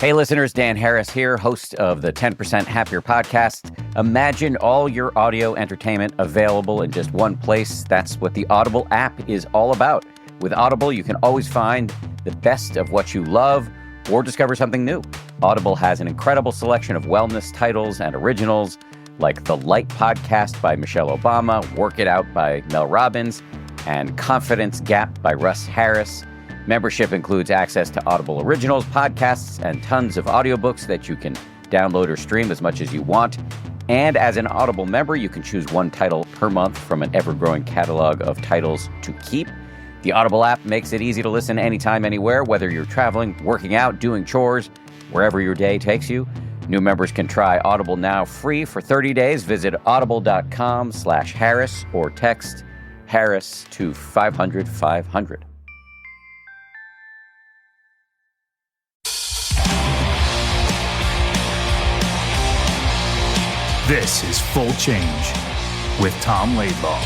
Hey listeners, Dan Harris here, host of the 10% Happier podcast. Imagine all your audio entertainment available in just one place. That's what the Audible app is all about. With Audible, you can always find the best of what you love or discover something new. Audible has an incredible selection of wellness titles and originals like The Light Podcast by Michelle Obama, Work It Out by Mel Robbins, and Confidence Gap by Russ Harris. Membership includes access to Audible Originals, podcasts, and tons of audiobooks that you can download or stream as much as you want. And as an Audible member, you can choose one title per month from an ever-growing catalog of titles to keep. The Audible app makes it easy to listen anytime, anywhere, whether you're traveling, working out, doing chores, wherever your day takes you. New members can try Audible now free for 30 days. Visit audible.com/Harris or text Harris to 500-500. This is Full Change with Tom Laidlaw.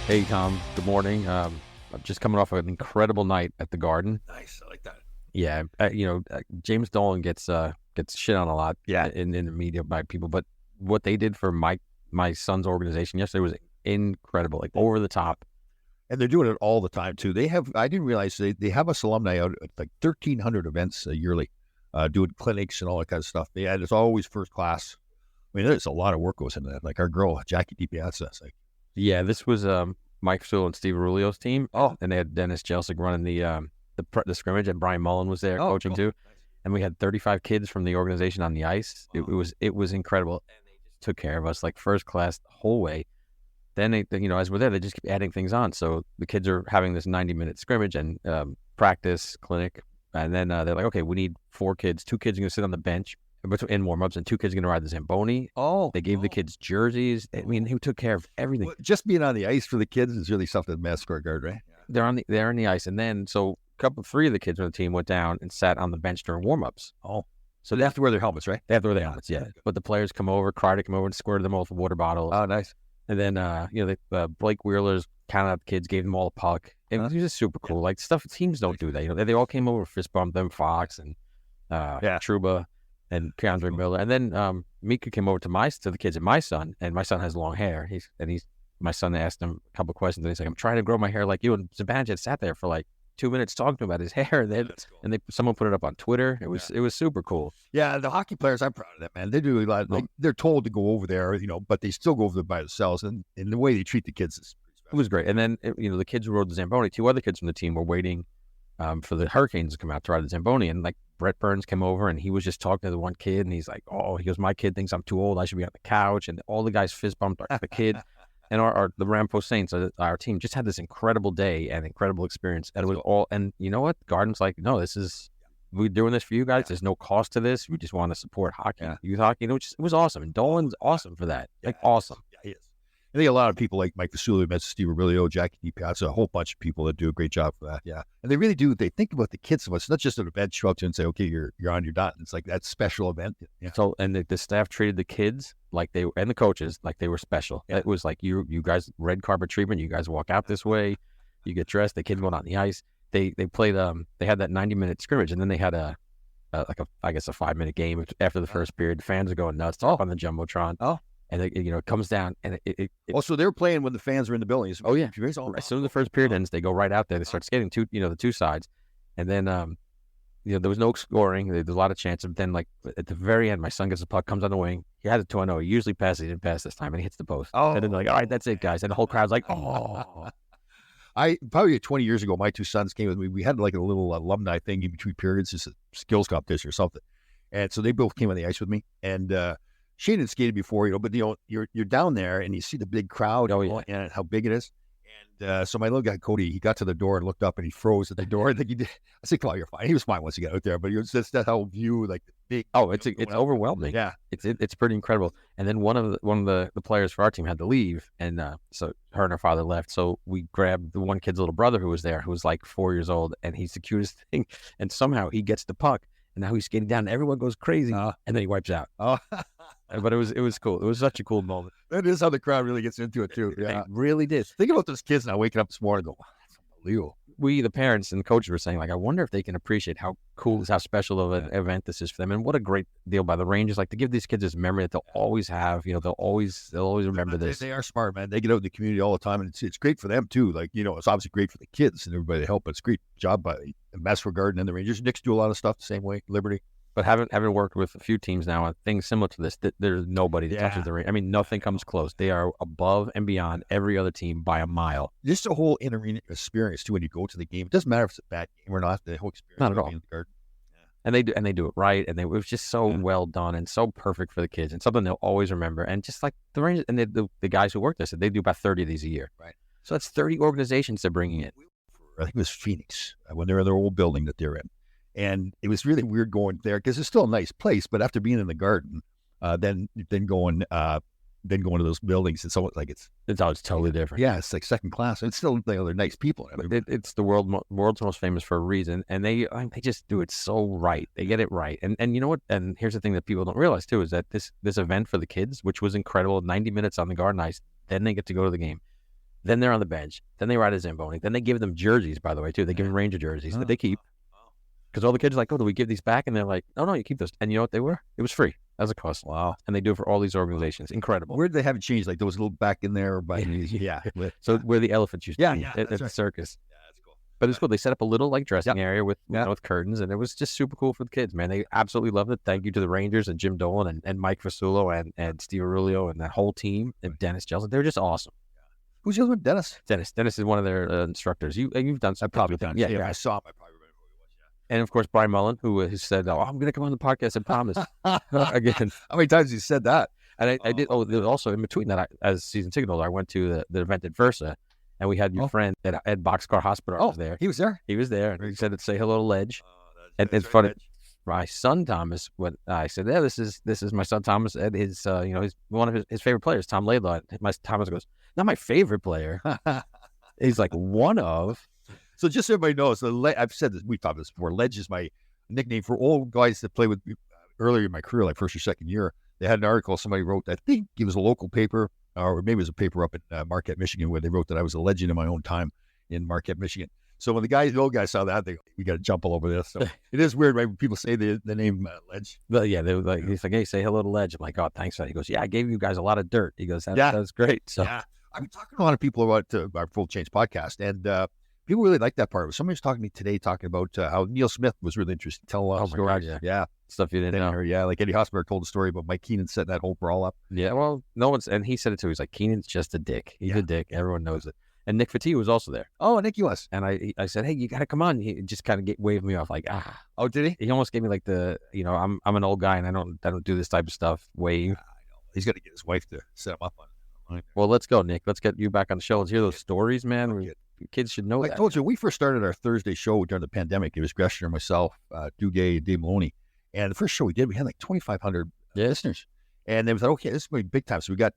Hey, Tom. Good morning. I'm just coming off an incredible night at the Garden. Nice. I like that. Yeah. James Dolan gets shit on a lot in the media by people, but what they did for my son's organization yesterday was incredible, like over the top. And they're doing it all the time, too. I didn't realize they have us alumni out at like 1,300 events yearly, doing clinics and all that kind of stuff. Yeah, it's always first class. I mean, there's a lot of work goes into that. Like our girl, Jackie DiPiazza. Yeah, this was Mike Sewell and Steve Aurelio's team. Oh. And they had Dennis Jelsic running the scrimmage, and Brian Mullen was there coaching cool. too. And we had 35 kids from the organization on the ice. It was incredible. And they just took care of us like first class the whole way. Then as we're there, they just keep adding things on. So the kids are having this 90-minute scrimmage and practice clinic, and then they're like, okay, we need 4 kids. 2 kids are going to sit on the bench in warm-ups, and 2 kids are going to ride the Zamboni. They gave the kids jerseys. I mean, he took care of everything. Well, just being on the ice for the kids is really something. Mass scorecard, right? They're on the ice, and then so 3 of the kids on the team went down and sat on the bench during warm-ups. So they have to wear their helmets, right? They have to wear their helmets, yeah. But the players come over, and squirted them all with water bottles. Oh, nice. And then, Blake Wheeler's counted out the kids, gave them all a puck. It was just super cool. Like, stuff teams don't do that. They all came over, fist bumped them, Fox and Trouba and Keandre Miller. And then Mika came over to the kids and my son, and my son has long hair. My son asked him a couple of questions, and he's like, I'm trying to grow my hair like you. And Zibanejad sat there for like 2 minutes talking to him about his hair. Someone put it up on Twitter. It was super cool. Yeah, the hockey players, I'm proud of them, man. They do a lot. They're told to go over there, but they still go over there by themselves. And the way they treat the kids is pretty special. It was great. And then, the kids who rode the Zamboni, 2 other kids from the team were waiting for the Hurricanes to come out to ride the Zamboni. And like Brett Burns came over, and he was just talking to the one kid, and he's like, he goes, my kid thinks I'm too old. I should be on the couch. And all the guys fist bumped the kid. And the Rampo Saints, our team, just had this incredible day and incredible experience. And it was all, and you know what? Garden's like, no, we're doing this for you guys. There's no cost to this. We just want to support hockey, youth hockey. It was awesome. And Dolan's awesome for that. Awesome. Yeah, he is. I think a lot of people like Mike Vasulio, Steve Aurelio, Jackie DiPiazza, a whole bunch of people that do a great job for that. Yeah. And they really do. They think about the kids so much. It's not just an event, show up to and say, okay, you're on, you're done. It's like that special event. Yeah. So, and the staff treated the kids and the coaches like they were special. Yeah. It was like, you guys, red carpet treatment. You guys walk out this way, you get dressed, the kids went on the ice. They played, they had that 90-minute scrimmage, and then they had a 5-minute game after the first period. Fans are going nuts up on the Jumbotron. And it comes down, and so they're playing when the fans are in the buildings. Oh yeah, as soon as the first period ends, they go right out there. They start skating the 2 sides, and then there was no scoring. There's a lot of chances. But then, like at the very end, my son gets the puck, comes on the wing. He had it 2-0. He usually passes. He didn't pass this time, and he hits the post. And then they're like, all right, that's it, guys. And the whole crowd's like, oh. Probably 20 years ago, my 2 sons came with me. We had like a little alumni thing in between periods, just a skills competition or something. And so they both came on the ice with me, and Shane had skated before, but you're down there and you see the big crowd and how big it is. And so my little guy, Cody, he got to the door and looked up and he froze at the door. I think he did. I said, "Come on, you're fine." He was fine once he got out there, but it was just that whole view, like the big. Oh, it's overwhelming. Yeah, it's pretty incredible. And then one of the players for our team had to leave, and so her and her father left. So we grabbed the one kid's little brother who was there, who was like 4 years old, and he's the cutest thing. And somehow he gets the puck, and now he's skating down, and everyone goes crazy, and then he wipes out. But it was cool. It was such a cool moment. That is how the crowd really gets into it too. Yeah, it really did. Think about those kids now waking up this morning and go, "Wow, that's unbelievable." we, the parents and coaches, were saying, like, I wonder if they can appreciate how cool, how special of an event this is for them, and what a great deal by the Rangers, like, to give these kids this memory that they'll always have. They'll always remember this. They are smart, man. They get out in the community all the time, and it's great for them too. Like, it's obviously great for the kids and everybody to help. But it's a great job by Master Garden and the Rangers. Knicks do a lot of stuff the same way. Liberty. But having worked with a few teams now on things similar to this, there's nobody that touches the Rangers. I mean, nothing comes close. They are above and beyond every other team by a mile. Just the whole in-arena experience too. When you go to the game, it doesn't matter if it's a bad game or not. The whole experience, not at all. In the Garden. And they do it right, and it was just so well done and so perfect for the kids, and something they'll always remember. And just like the Rangers and the guys who work there said, they do about 30 of these a year. Right. So that's 30 organizations they're bringing in. I think it was Phoenix when they're in their old building that they're in. And it was really weird going there because it's still a nice place, but after being in the Garden, then going to those buildings, it's almost like it's totally different. Yeah, it's like second class. It's still they're nice people. It's the world's most famous for a reason, and they just do it so right. They get it right, and you know what? And here's the thing that people don't realize too is that this event for the kids, which was incredible, 90 minutes on the Garden Ice, then they get to go to the game. Then they're on the bench. Then they ride a Zamboni. Then they give them jerseys, by the way, too. They give them Ranger jerseys that they keep. Because all the kids are like, oh, do we give these back? And they're like, no, you keep those. And you know what they were? It was free. That was a cost. Wow. And they do it for all these organizations. Incredible. Where did they have it changed? Like those little back in there? So where the elephants used to be at the circus. Yeah, that's cool. But it's cool. They set up a little like dressing area with with curtains, and it was just super cool for the kids, man. They absolutely loved it. Thank you to the Rangers and Jim Dolan and Mike Fasulo and Steve Aurelio and that whole team and Dennis Jelson. They were just awesome. Who's the other one? Dennis? Dennis is one of their instructors. You've done some. I've probably done. Yeah, I saw him. I probably remember who he was. And of course, Brian Mullen, who said, "Oh, I'm going to come on the podcast and promise." Again, how many times he said that? And I did. Oh, there was also in between that, as season ticket holder, I went to the event at Versa, and we had your friend at Boxcar Hospital. Was there. He was there. He was there, and he said, "Say hello to Ledge." And it's funny. My son Thomas, when I said, "Yeah, this is my son Thomas," and his he's one of his favorite players, Tom Laidlaw. My Thomas goes, "Not my favorite player." He's like, one of. So just so everybody knows, I've said this, we've talked about this before. Ledge is my nickname for all guys that play with me earlier in my career, like first or second year. They had an article somebody wrote, I think it was a local paper, or maybe it was a paper up in Marquette, Michigan, where they wrote that I was a legend in my own time in Marquette, Michigan. So when the old guys saw that, we got to jump all over this. So it is weird, right? When people say the name Ledge. But yeah, they were like, he's like, "Hey, say hello to Ledge." I'm like, "Oh, thanks for that." He goes, "Yeah, I gave you guys a lot of dirt." He goes, "That's great." So I've been talking to a lot of people about our Full Change podcast, and people really like that part. Somebody was talking to me today, talking about how Neil Smith was really interesting. Tell a stories. Yeah. Stuff you didn't know. Yeah, like Eddie Hosmer told a story about Mike Keenan setting that whole brawl up. Yeah, well, no one's, and he said it too. He's like, "Keenan's just a dick. He's a dick. Everyone knows it." And Nick Fatigue was also there. Oh, Nick, he was. And I said, "Hey, you got to come on." He just kind of waved me off like, "Ah." Oh, did he? He almost gave me like the, I'm an old guy and I don't do this type of stuff. Wave. I know. He's got to get his wife to set him up on it. Well, let's go, Nick. Let's get you back on the show. Let's hear those stories, man. Kids should know that. I told you, we first started our Thursday show during the pandemic. It was Gresham, myself, Duguay, and Dave Maloney. And the first show we did, we had like 2,500 listeners. And they was like, okay, this is going to be big time. So we got,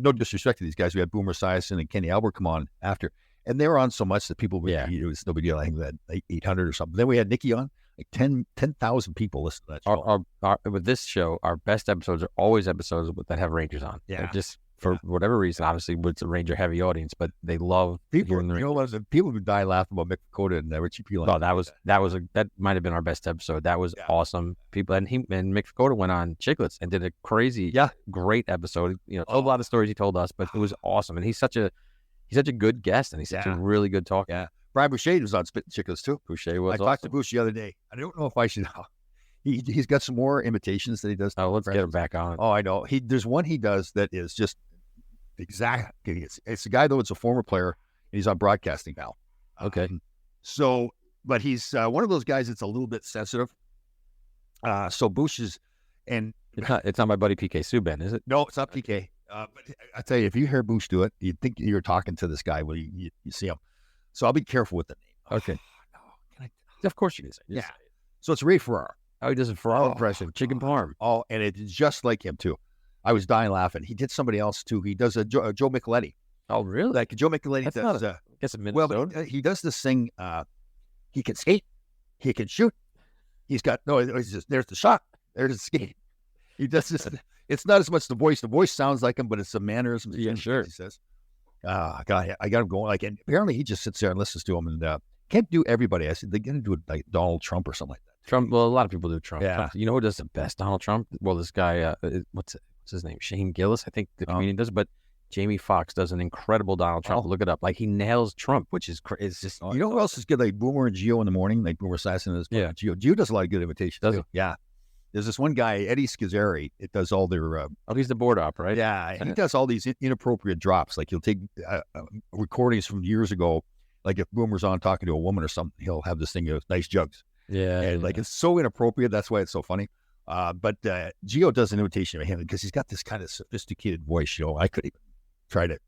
no disrespect to these guys, we had Boomer Esiason and Kenny Albert come on after. And they were on so much that people would, it was no big deal. I think we had like 800 or something. Then we had Nikki on, like 10,000 people listen to that show. With this show, our best episodes are always episodes that have Rangers on. Yeah. They're just for whatever reason, obviously, it's a Ranger heavy audience, but they love people. The Rangers. People would die laughing about Mick Dakota and Richie Peelan. Oh, that might have been our best episode. That was awesome. People and Mick Dakota went on Chicklets and did a crazy, great episode. Told a lot of stories he told us, but it was awesome. And he's such a good guest, and he's such a really good talker. Yeah, Brian Boucher was on Spittin' Chicklets too. Boucher was. I talked to Boucher the other day. I don't know if I should. He's got some more imitations that he does. Oh, let's get him back on. Oh, I know. There's one he does that is just exact. It's a guy though. It's a former player, and he's on broadcasting now. Okay. But he's one of those guys that's a little bit sensitive. So Bush is, and it's not my buddy PK Subban, is it? No, it's not PK. But I tell you, if you hear Bush do it, you'd think you're talking to this guy when you see him. So I'll be careful with the name. Okay. No, can I? Of course you can say. Yeah. So it's Ray Ferraro. Oh, he does a Ferraro impression. Chicken parm. Oh, and it's just like him too. I was dying laughing. He did somebody else too. He does a Joe Micheletti. Oh, really? Like Joe Micheletti That's does. I guess a Minnesota. Well, he does this thing. He can skate. He can shoot. He's got It's just, there's the shot. There's the skate. He does this. It's not as much the voice. The voice sounds like him, but it's the mannerisms. Yeah, sure. He says, God, I got him going. Like, and apparently he just sits there and listens to him. And can't do everybody. I said they got to do it like Donald Trump or something like that. Trump. Well, a lot of people do Trump. Yeah. You know who does the best Donald Trump? Well, this guy, what's his name? Shane Gillis, I think the comedian does. But Jamie Foxx does an incredible Donald Trump. Look it up. Like he nails Trump, which is just. You know who else is good? Like Boomer and Gio in the morning. Like Boomer Esiason is. Yeah. Gio does a lot of good imitations. Does he? Yeah. There's this one guy, Eddie Schizzeri. It does all their. He's the board op, right? Yeah, he does all these inappropriate drops. Like he'll take recordings from years ago. Like if Boomer's on talking to a woman or something, he'll have this thing of nice jugs. Yeah. And like it's so inappropriate. That's why it's so funny. But Gio does an imitation of him because he's got this kind of sophisticated voice. I could even try to.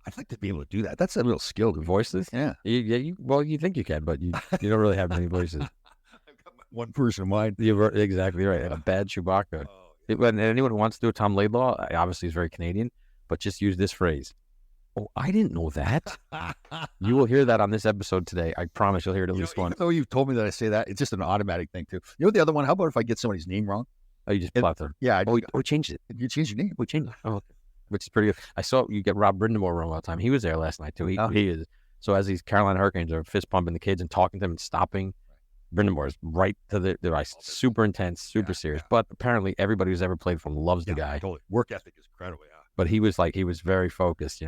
I'd like to be able to do that. That's a little skill. Voices? Yeah. You think you can, but you don't really have many voices. I've got one person in mind. You're exactly right. And a bad Chewbacca. And anyone who wants to do a Tom Laidlaw, obviously is very Canadian, but just use this phrase. Oh, I didn't know that. You will hear that on this episode today. I promise you'll hear it at least once. Even though you've told me that I say that, it's just an automatic thing too. You know the other one? How about if I get somebody's name wrong? Oh, you just blutter. Yeah. We changed it. You changed your name. We changed it. Oh, okay. Which is pretty good. I saw you get Rob Brindamore wrong all the time. He was there last night too. He is. So as these Carolina Hurricanes are fist pumping the kids and talking to them and stopping, Brindamore is right to the ice. Super intense, super serious. But apparently everybody who's ever played for him loves the guy. Totally. Work ethic is incredible. Yeah. But he was very focused,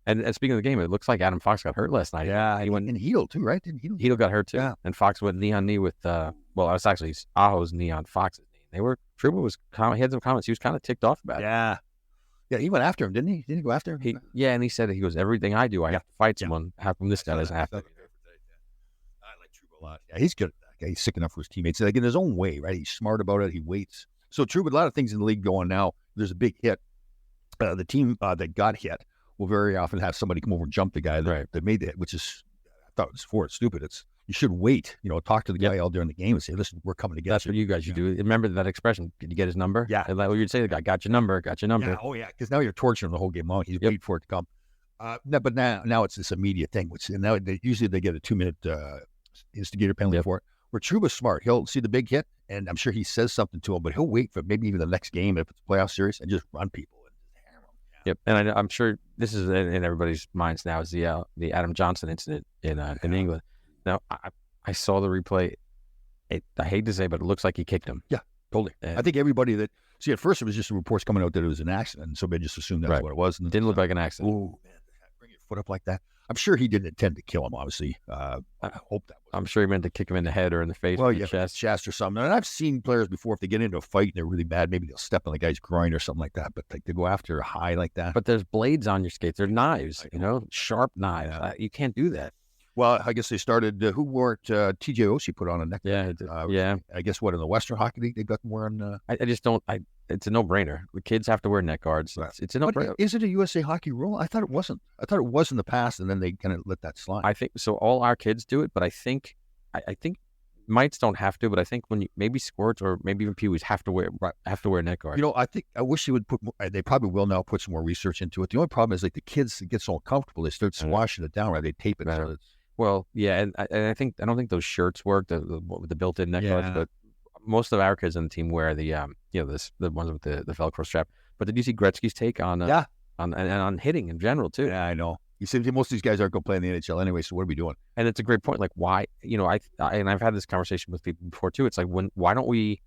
And speaking of the game, it looks like Adam Fox got hurt last night. Yeah, he went and Hedl too, right? Didn't Hedl got hurt too. Yeah. And Fox went knee on knee with it's actually Aho's knee on Fox's knee. Trouba he had some comments. He was kind of ticked off about it. Yeah, he went after him, didn't he? Didn't he go after him? And he said he goes, everything I do, I have to fight someone. How come this guy doesn't have to? I like Trouba a lot. Yeah, he's good at that. He's sick enough for his teammates. Like in his own way, right? He's smart about it. He waits. So Trouba, a lot of things in the league going now. There's a big hit. The team that got hit will very often have somebody come over and jump the guy that made the hit, which is, I thought it was stupid. You should wait, talk to the guy all during the game and say, listen, we're coming to get you. That's what you guys should do. Remember that expression? Did you get his number? Yeah. And like you'd say, the guy got your number. Yeah. Oh, yeah. Because now you're torturing him the whole game long. He's waiting for it to come. But now it's this immediate thing, and now usually they get a 2-minute instigator penalty for it. Where Trouba's smart. He'll see the big hit, and I'm sure he says something to him, but he'll wait for maybe even the next game if it's a playoff series and just run people. Yep, and I'm sure this is in everybody's minds now is the Adam Johnson incident in England. Now I saw the replay. I hate to say, but it looks like he kicked him. Yeah, totally. I think everybody at first it was just reports coming out that it was an accident, and so they just assumed that's what it was. And it didn't look like an accident. Oh man, bring your foot up like that. I'm sure he didn't intend to kill him. Obviously, I hope that. I'm sure he meant to kick him in the head or in the face, or the chest or something. And I've seen players before, if they get into a fight and they're really bad, maybe they'll step on the guy's groin or something like that. But like to go after a high like that. But there's blades on your skates. They're knives, sharp knives. You can't do that. Well, I guess they started. Who wore it? TJ Oshie put on a neck. Yeah, I guess in the Western Hockey League they got them wearing. I just don't. It's a no-brainer. The kids have to wear neck guards. Right. It's a no-brainer. Is it a USA Hockey rule? I thought it wasn't. I thought it was in the past, and then they kind of let that slide. I think so. All our kids do it, but I think mites don't have to. But I think maybe squirts or maybe even peewees have to wear neck guards. I wish they would put. They probably will now put some more research into it. The only problem is like the kids get so uncomfortable, they start swashing it down, right? They tape it. So well, yeah, and I don't think those shirts work with the built-in neck guards, but most of our kids on the team wear the the ones with the Velcro strap. But did you see Gretzky's take on on hitting in general too? Yeah, I know. You see, most of these guys aren't going to play in the NHL anyway, so what are we doing? And it's a great point. Like, why? I've had this conversation with people before too. It's like, why don't we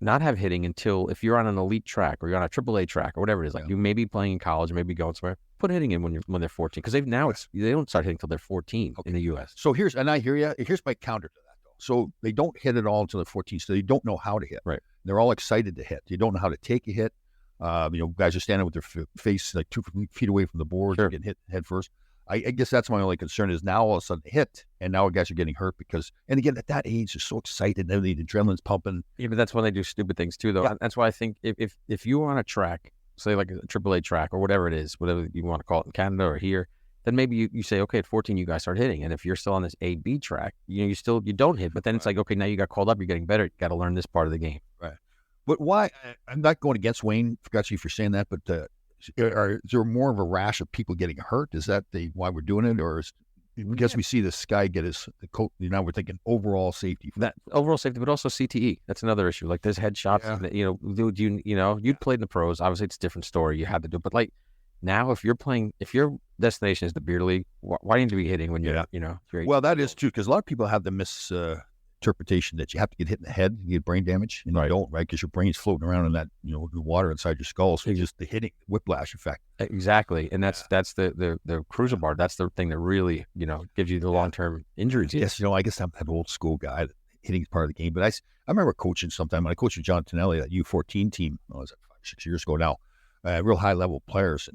not have hitting until if you're on an elite track or you're on a AAA track or whatever it is, like you may be playing in college or maybe going somewhere, put hitting in when they're 14 because they don't start hitting until they're 14 in the U.S. So here's my counter to that though. So they don't hit it all until they're 14, so they don't know how to hit. Right. They're all excited to hit. You don't know how to take a hit. Guys are standing with their face like 2 feet away from the board, getting hit head first. I guess that's my only concern is now all of a sudden hit, and now guys are getting hurt and again, at that age, they're so excited, and the adrenaline's pumping. Yeah, but that's when they do stupid things too, though. Yeah. That's why I think if you are on a track, say like a AAA track or whatever it is, whatever you want to call it in Canada or here, then maybe you say, okay, at 14, you guys start hitting. And if you're still on this A-B track, you don't hit, but then it's like, okay, now you got called up, you're getting better. You got to learn this part of the game. Right. But why, I'm not going against Wayne, forgot you for saying that, but is there more of a rash of people getting hurt? Is that why we're doing it? Or because we see this guy get his coat, now we're thinking overall safety. Overall safety, but also CTE. That's another issue. Like there's headshots, you'd played in the pros. Obviously it's a different story. You had to do it. But like, Now, if your destination is the beer league, why do you need to be hitting when you're, Well, that is true, because a lot of people have the misinterpretation that you have to get hit in the head, you get brain damage, and you don't, right? Because your brain's floating around in that, the water inside your skull. So just the hitting, whiplash effect. Exactly. And that's the crucial part. That's the thing that really, gives you the long-term injuries. Yes, I guess I'm that old school guy. Hitting is part of the game. But I remember coaching sometime. When I coached with John Tonelli, that U14 team, was that 5-6 years ago now, real high-level players.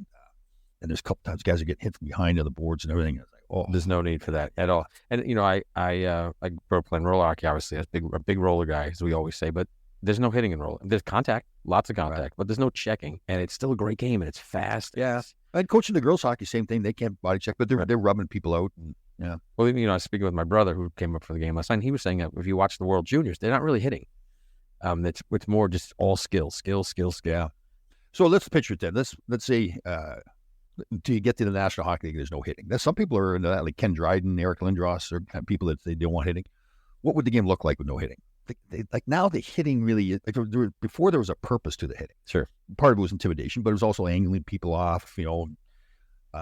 And there's a couple times guys are getting hit from behind on the boards and everything. I was like, oh. There's no need for that at all. And, I grew up playing roller hockey, obviously. I was a big roller guy, as we always say. But there's no hitting in roller. There's contact, lots of contact, right. But there's no checking. And it's still a great game, and it's fast. Yeah. And coaching the girls hockey, same thing. They can't body check, but they're rubbing people out. And, yeah. Well, I was speaking with my brother who came up for the game last night, and he was saying that if you watch the World Juniors, they're not really hitting. It's more just all skill. Yeah. So let's picture it then. Let's say until you get to the National Hockey League, there's no hitting. Now, some people are into that, like Ken Dryden, Eric Lindros, or people that they don't want hitting. What would the game look like with no hitting? Like now the hitting really, before there was a purpose to the hitting. Sure. Part of it was intimidation, but it was also angling people off,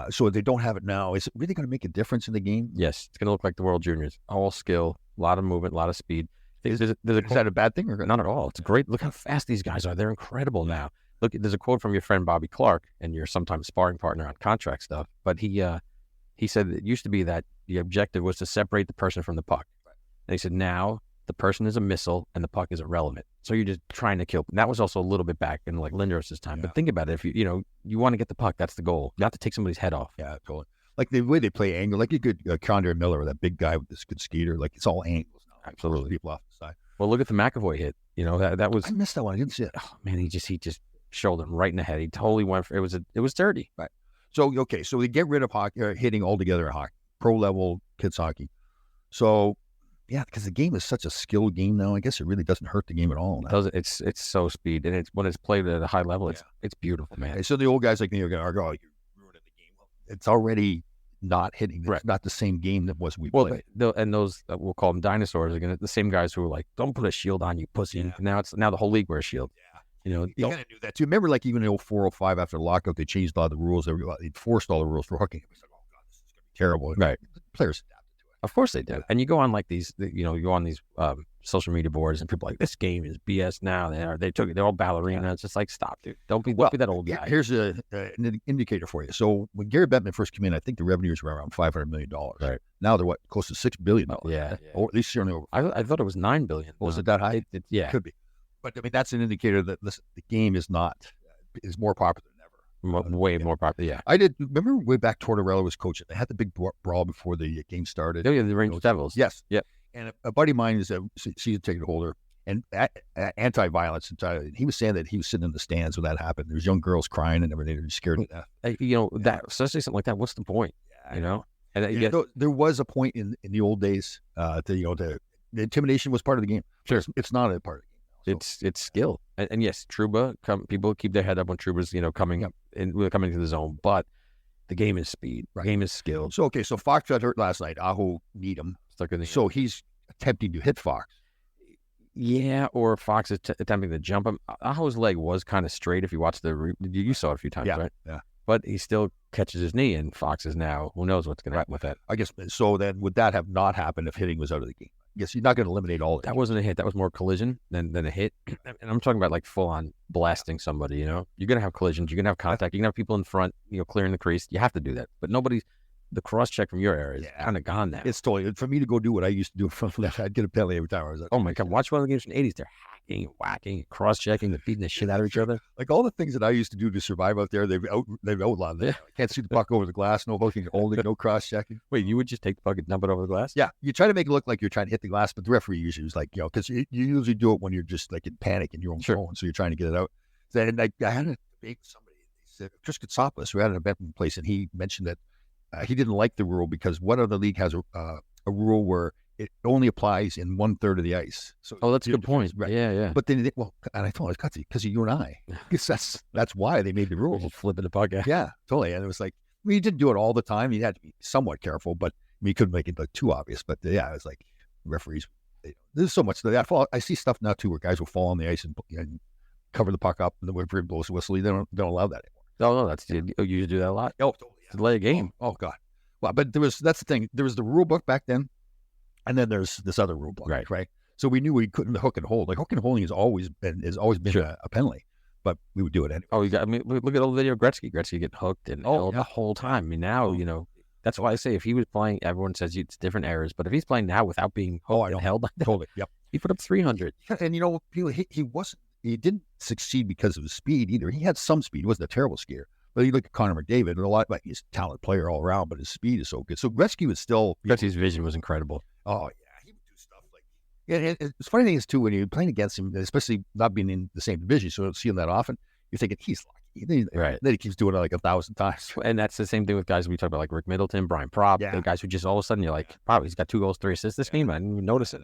so if they don't have it now, is it really going to make a difference in the game? Yes. It's going to look like the World Juniors. All skill, a lot of movement, a lot of speed. Is that a bad thing? Or not at all. It's great. Look how fast these guys are. They're incredible now. Look, there's a quote from your friend Bobby Clark, and your sometimes sparring partner on contract stuff. But he said it used to be that the objective was to separate the person from the puck. Right. And he said now the person is a missile and the puck is irrelevant. So you're just trying to kill. And that was also a little bit back in like Lindros' time. Yeah. But think about it. If you want to get the puck, that's the goal. You have to take somebody's head off. Yeah, totally. Like the way they play angle, like you could Condor Miller, that big guy with this good skater, like it's all angles now. Absolutely. People off the side. Well, look at the McAvoy hit. That was. I missed that one. I didn't see it. Oh man, he just shouldered him right in the head. He totally went for it. Was dirty. Right. So so we get rid of hockey, hitting altogether in hockey, pro level kids hockey. So yeah, because the game is such a skill game now. I guess it really doesn't hurt the game at all. It doesn't. It's so speed, and when it's played at a high level, it's beautiful, man. Okay, so the old guys like me are going to argue, "Oh, you're ruining the game." Well, it's already not hitting. It's not the same game that was we played. And those we'll call them dinosaurs again. The same guys who were like, "Don't put a shield on, you pussy." Yeah. Now the whole league wears a shield. Yeah. You kind of knew that too. Remember, like even in 04, 05 after the lockout, they changed a lot of the rules. They enforced all the rules for hooking. It was like, oh god, this is going to be terrible. Right. Players adapted to it. Of course they do. And you go on like these, you go on these social media boards, and people are like, this game is BS now. They're all ballerina. Yeah. It's just like, stop, dude. Don't be that old guy. Here's an indicator for you. So when Gary Bettman first came in, I think the revenues were around $500 million. Right. Now they're close to $6 billion. Yeah. Or at least certainly over. I thought it was $9 billion. Was it that high? Yeah. It could be. But I mean, that's an indicator that the game is more popular than ever. Way more popular, yeah. I remember way back Tortorella was coaching. They had the big brawl before the game started. Oh, yeah, the Rangers Devils. Yes. Yep. And a buddy of mine is a season ticket holder and anti-violence. He was saying that he was sitting in the stands when that happened. There's young girls crying and everything. They're scared to death. That especially something like that. What's the point? And there was a point in the old days. The intimidation was part of the game. Sure, it's not a part of the game. It's skill, and yes, Trouba. People keep their head up when Trouba's coming up and coming to the zone, but the game is speed. Right. The game is skill. So Fox got hurt last night. Aho need him. So he's attempting to hit Fox. Yeah, or Fox is attempting to jump him. Aho's leg was kind of straight. If you watch you saw it a few times, right? Yeah. But he still catches his knee, and Fox is now, who knows what's going to happen with that. I guess, so then would that have not happened if hitting was out of the game? I guess you're not going to eliminate all of it. That wasn't a hit. That was more collision than a hit. And I'm talking about like full-on blasting somebody, You're going to have collisions. You're going to have contact. You're going to have people in front, clearing the crease. You have to do that. But the cross-check from your area is kind of gone now. It's totally, for me to go do what I used to do from left, I'd get a penalty every time I was like, oh my God, watch one of the games from the 80s. They're hacking, whacking, cross-checking, they're beating the shit out of each other. Like all the things that I used to do to survive out there, they've outlawed them. Can't see the puck over the glass, no hooking, holding, no cross-checking. Wait, you would just take the puck and dump it over the glass? Yeah, you try to make it look like you're trying to hit the glass, but the referee usually was like, because you usually do it when you're just like in panic in your own zone, so you're trying to get it out. Then I had a debate with somebody, they said, Chris Katsopoulos, who had an event in place, and he mentioned that he didn't like the rule because what other league has a rule where it only applies in 1/3 of the ice. So that's a good point. Right. Yeah. But then, and I thought it's because of you and I. Because that's why they made the rules. Flipping the puck. Yeah, totally. And it was like, you didn't do it all the time. You had to be somewhat careful, but you couldn't make it too obvious. But it was like referees. There's so much. I see stuff now too where guys will fall on the ice and cover the puck up, and the referee blows the whistle. They don't allow that anymore. No, you do that a lot. Oh, totally. To delay a game. Oh God. Well, but that's the thing. There was the rule book back then, and then there's this other rule book, right? So we knew we couldn't hook and hold. Like hook and holding has always been a penalty, but we would do it anyway. Oh, look at old video of Gretzky. Gretzky getting hooked and held the whole time. I mean, now that's why I say if he was playing, everyone says it's different errors, but if he's playing now without being hooked and held like that, totally. Yep. He put up 300. And he didn't succeed because of his speed either. He had some speed. He wasn't a terrible skier. But you look at Connor McDavid, and he's a talented player all around, but his speed is so good. So Gretzky was still... Gretzky's vision was incredible. Oh, yeah. He would do stuff like... Yeah, it's funny thing is, too, when you're playing against him, especially not being in the same division, so you don't see him that often, you're thinking, he's lucky. Then he keeps doing it like 1,000 times. And that's the same thing with guys we talk about, like Rick Middleton, Brian Propp, the guys who just all of a sudden you're like, wow, he's got 2 goals, 3 assists this game. I didn't even notice it.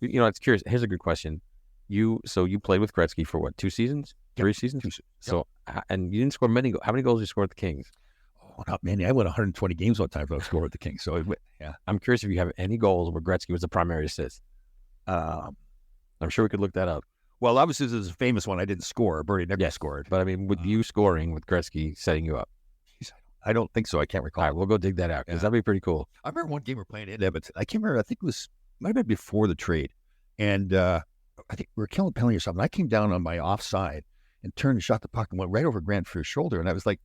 It's curious. Here's a good question. You played with Gretzky for what, 2 seasons? 3 seasons? 2 seasons. So, and you didn't score many goals. How many goals did you score with the Kings? Oh, not many. I won 120 games one time for a score with the Kings. So, I'm curious if you have any goals where Gretzky was the primary assist. I'm sure we could look that up. Well, obviously, there's a famous one I didn't score. Bernie never scored. But I mean, with you scoring with Gretzky setting you up? I don't think so. I can't recall. All right, we'll go dig that out because that'd be pretty cool. I remember one game we were playing in Edmonton. I can't remember. I think might have been before the trade. And I think we were killing penalty or something. I came down on my offside and turned and shot the puck and went right over Grant for his shoulder. And I was like,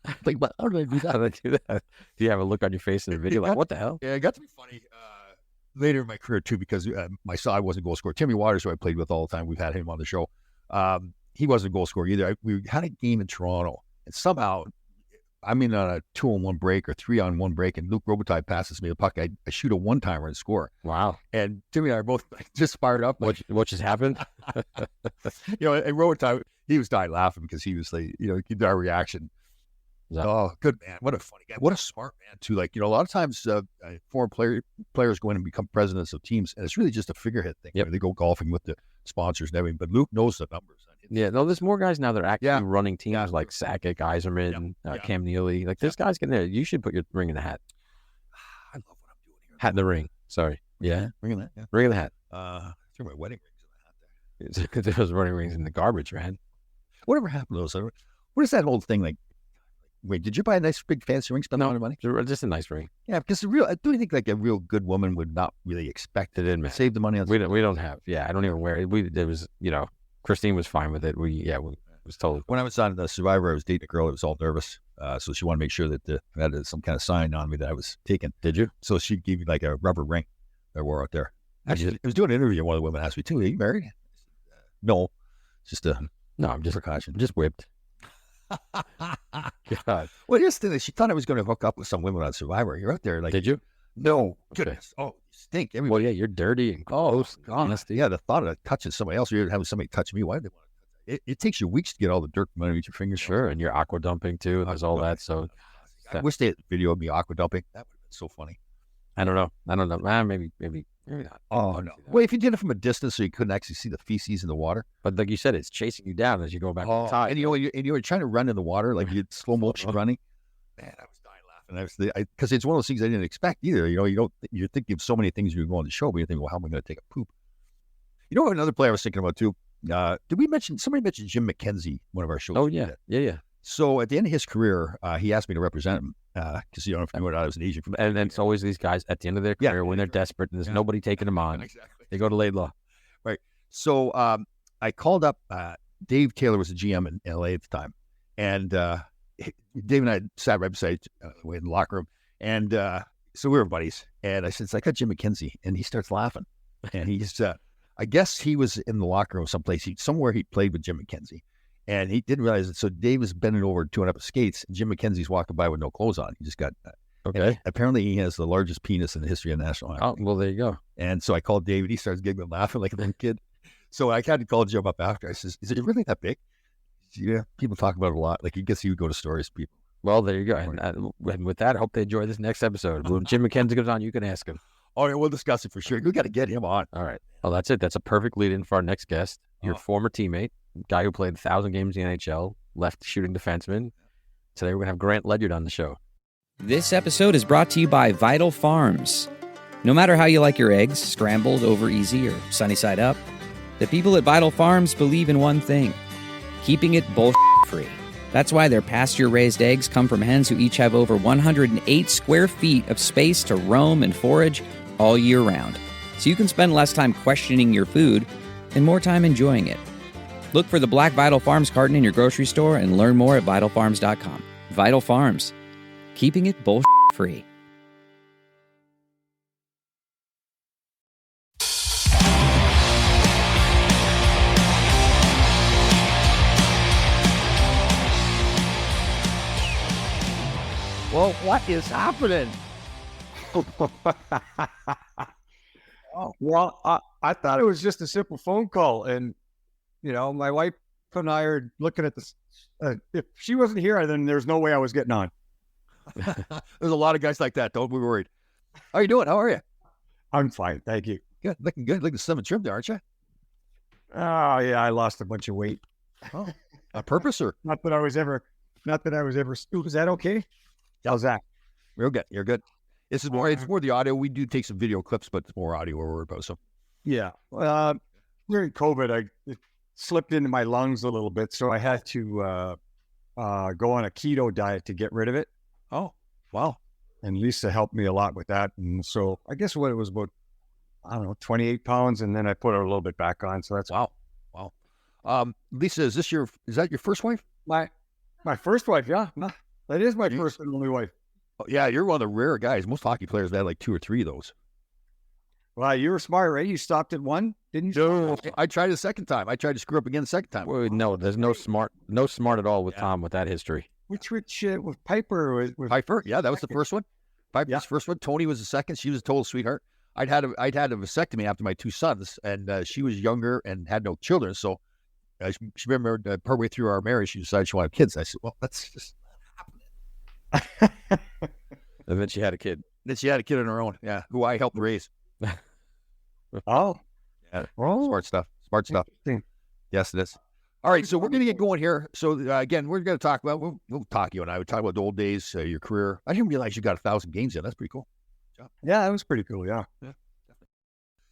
how did I do that? How did I do that? Do you have a look on your face in the video like, what the hell? Yeah, it got to be funny later in my career, too, because my side wasn't a goal scorer. Timmy Waters, who I played with all the time, we've had him on the show. He wasn't a goal scorer either. We had a game in Toronto, and somehow I'm in on a 2-on-1 break or 3-on-1 break, and Luke Robitaille passes me the puck. I shoot a one-timer and score. Wow. And Timmy and I are both just fired up. What just happened? And Robitaille, he was dying laughing because he was like, our reaction. Oh, good man. What a funny guy. What a smart man, too. Like, a lot of times foreign players go in and become presidents of teams, and it's really just a figurehead thing. Yep. They go golfing with the sponsors and everything, but Luke knows the numbers. Yeah, no, there's more guys now that are actually running teams like Sakic, Eiserman, Cam Neely. Like, there's guys getting there. You should put your ring in the hat. I love what I'm doing here. Hat in the ring. Sorry. Yeah. Ring in the hat. Yeah. Ring in the hat. Threw my wedding rings in the hat there. There was wedding rings in the garbage, man. Whatever happened to those? What is that whole thing like? Wait, did you buy a nice big fancy ring? Spend a lot of money? Just a nice ring. Yeah, because I do think like a real good woman would not really expect it. Save the money on. We don't have. Yeah, I don't even wear it. There was, Christine was fine with it. It was totally. When I was on the Survivor, I was dating a girl that was all nervous, so she wanted to make sure that I had some kind of sign on me that I was taken. Did you? So she gave me like a rubber ring that I wore out there. Actually, I was doing an interview, and one of the women asked me too, "Are you married?" No, just I'm just precaution. Just whipped. God. Well, here's the thing. She thought I was going to hook up with some women on Survivor. You're out there like. Did you? No. Goodness. Oh, you stink. Everybody. Well, yeah, you're dirty and gross. Honesty. Yeah, the thought of touching somebody else, or having somebody touch me, why do they want to touch it? It takes you weeks to get all the dirt from underneath your fingers. Sure, and you're aqua dumping too. There's all that. So I wish they had a video of me aqua dumping. That would have been so funny. I don't know. Maybe not. Oh, no. Well, if you did it from a distance so you couldn't actually see the feces in the water. But like you said, it's chasing you down as you go back to the tide. And you were trying to run in the water, like you slow motion running. Man, I was dying laughing. Because it's one of those things I didn't expect either. You're thinking of so many things you go on the show, but you're thinking, well, how am I going to take a poop? Another player I was thinking about too. Somebody mentioned Jim McKenzie, one of our shows. Oh, yeah. Yeah. So at the end of his career, he asked me to represent him because if I was an agent. And it's always these guys at the end of their career when they're desperate and there's nobody taking them on. Exactly. They go to Laidlaw. Right. So I called up, Dave Taylor was a GM in LA at the time. And Dave and I sat right beside in the locker room. And so we were buddies. And I said, I got Jim McKenzie. And he starts laughing. And he's, I guess he was in the locker room someplace. Somewhere he played with Jim McKenzie. And he didn't realize it. So Dave was bending over doing up his skates. And Jim McKenzie's walking by with no clothes on. He just got... Okay. Apparently he has the largest penis in the history of the National Hockey. Oh, well, there you go. And so I called Dave, and he starts giggling, laughing like a little kid. So I had to call Jim up after. I says, is it really that big? Yeah, people talk about it a lot. Like, you guess you would go to stories, people. Well, there you go. And with that, I hope they enjoy this next episode. When Jim McKenzie comes on, you can ask him. All right, we'll discuss it for sure. We got to get him on. All right. Well, that's it. That's a perfect lead-in for our next guest. Your former teammate, guy who played 1,000 games in the NHL, left shooting defenseman. Today we're going to have Grant Ledyard on the show. This episode is brought to you by Vital Farms. No matter how you like your eggs, scrambled, over easy, or sunny side up, the people at Vital Farms believe in one thing: keeping it bullshit free. That's why their pasture-raised eggs come from hens who each have over 108 square feet of space to roam and forage all year round. So you can spend less time questioning your food and more time enjoying it. Look for the Black Vital Farms carton in your grocery store and learn more at vitalfarms.com. Vital Farms, keeping it bullshit-free. Well, what is happening? Well, I thought it was just a simple phone call, and my wife and I are looking at this. If she wasn't here, then there's no way I was getting on. There's a lot of guys like that. Don't be worried. How are you doing? How are you? I'm fine, thank you. Good, looking good. Looking slim and trim there, aren't you? Oh yeah, I lost a bunch of weight. Oh, on purpose or? Not that I was ever. Ooh, is that okay? How's that? You're good. You're good. This is more. It's more the audio. We do take some video clips, but it's more audio we're about. So, yeah. During COVID, it slipped into my lungs a little bit, so I had to go on a keto diet to get rid of it. oh, wow. And Lisa helped me a lot with that. And so I guess what it was about, 28 pounds, and then I put her a little bit back on. So that's Wow. Lisa, is that your first wife? my first wife. Yeah, that is my first and only wife. Oh, yeah, you're one of the rare guys. Most hockey players have had like 2 or 3 of those. Well, you were smart, right? You stopped at one, didn't you? No, I tried a second time. I tried to screw up again the second time. Well, no, there's no smart at all with Tom with that history. Which with Piper was Piper, yeah, that was the first one. Piper's Yeah. first one. Tony was the second. She was a total sweetheart. I'd had a vasectomy after my 2 sons, and she was younger and had no children. So she remembered partway through our marriage, she decided she wanted kids. I said, well, that's just And then she had a kid. then she had a kid on her own. Yeah, who I helped raise. oh Yeah, oh smart stuff. Smart stuff. interesting. Yes, it is. All right, so we're going to get going here. So again, we're going to talk about we'll talk, you and I would talk about the old days, your career. I didn't realize you got 1,000 games in. That's pretty cool. Yeah, that was pretty cool. Yeah.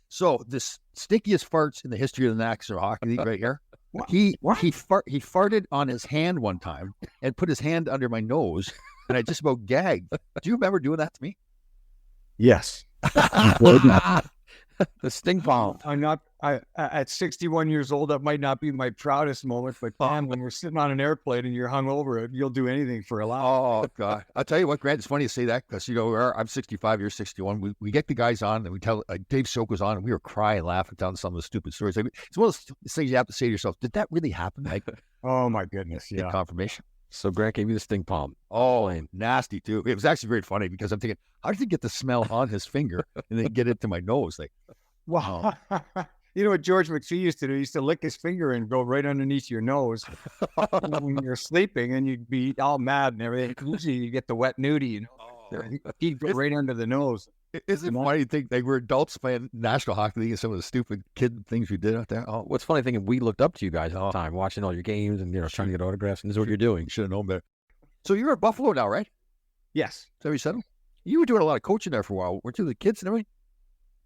So this stinkiest farts in the history of the National Hockey League right here. What? He What? farted on his hand one time and put his hand under my nose, and I just about gagged. Do you remember doing that to me? Yes. The stink bomb. I'm not. At 61 years old, that might not be my proudest moment, but damn, when we're sitting on an airplane and you're hungover, you'll do anything for a laugh. Oh God! I'll tell you what, Grant. It's funny to say that because I'm 65, you're 61. We get the guys on and we tell Dave Soak was on and we were crying, laughing, telling some of the stupid stories. Like, it's one of those things you have to say to yourself: did that really happen? Like, Oh my goodness! get Yeah. confirmation. So Grant gave you the stink palm. Oh, nasty too. It was actually very funny because I'm thinking, how did he get the smell on his finger and then get it to my nose? Like, Wow. You know what George McPhee used to do? He used to lick his finger and go right underneath your nose when you're sleeping, and you'd be all mad and everything. Usually you get the wet nudie, He'd go right under the nose. isn't it funny to think they were adults playing National Hockey League and some of the stupid kid things we did out there? Oh, What's funny thinking we looked up to you guys all the time, watching all your games and trying to get autographs, and this is what you're doing. should have known better. So you're at Buffalo now, right? Yes. Is that where you settled? You were doing a lot of coaching there for a while. Weren't you the kids and everything?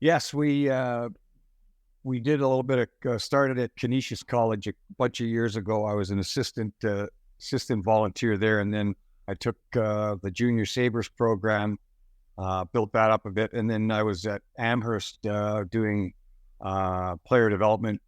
Yes, we did a little bit of started at Canisius College a bunch of years ago. I was an assistant volunteer there, and then I took the Junior Sabres program, built that up a bit, and then I was at Amherst doing player development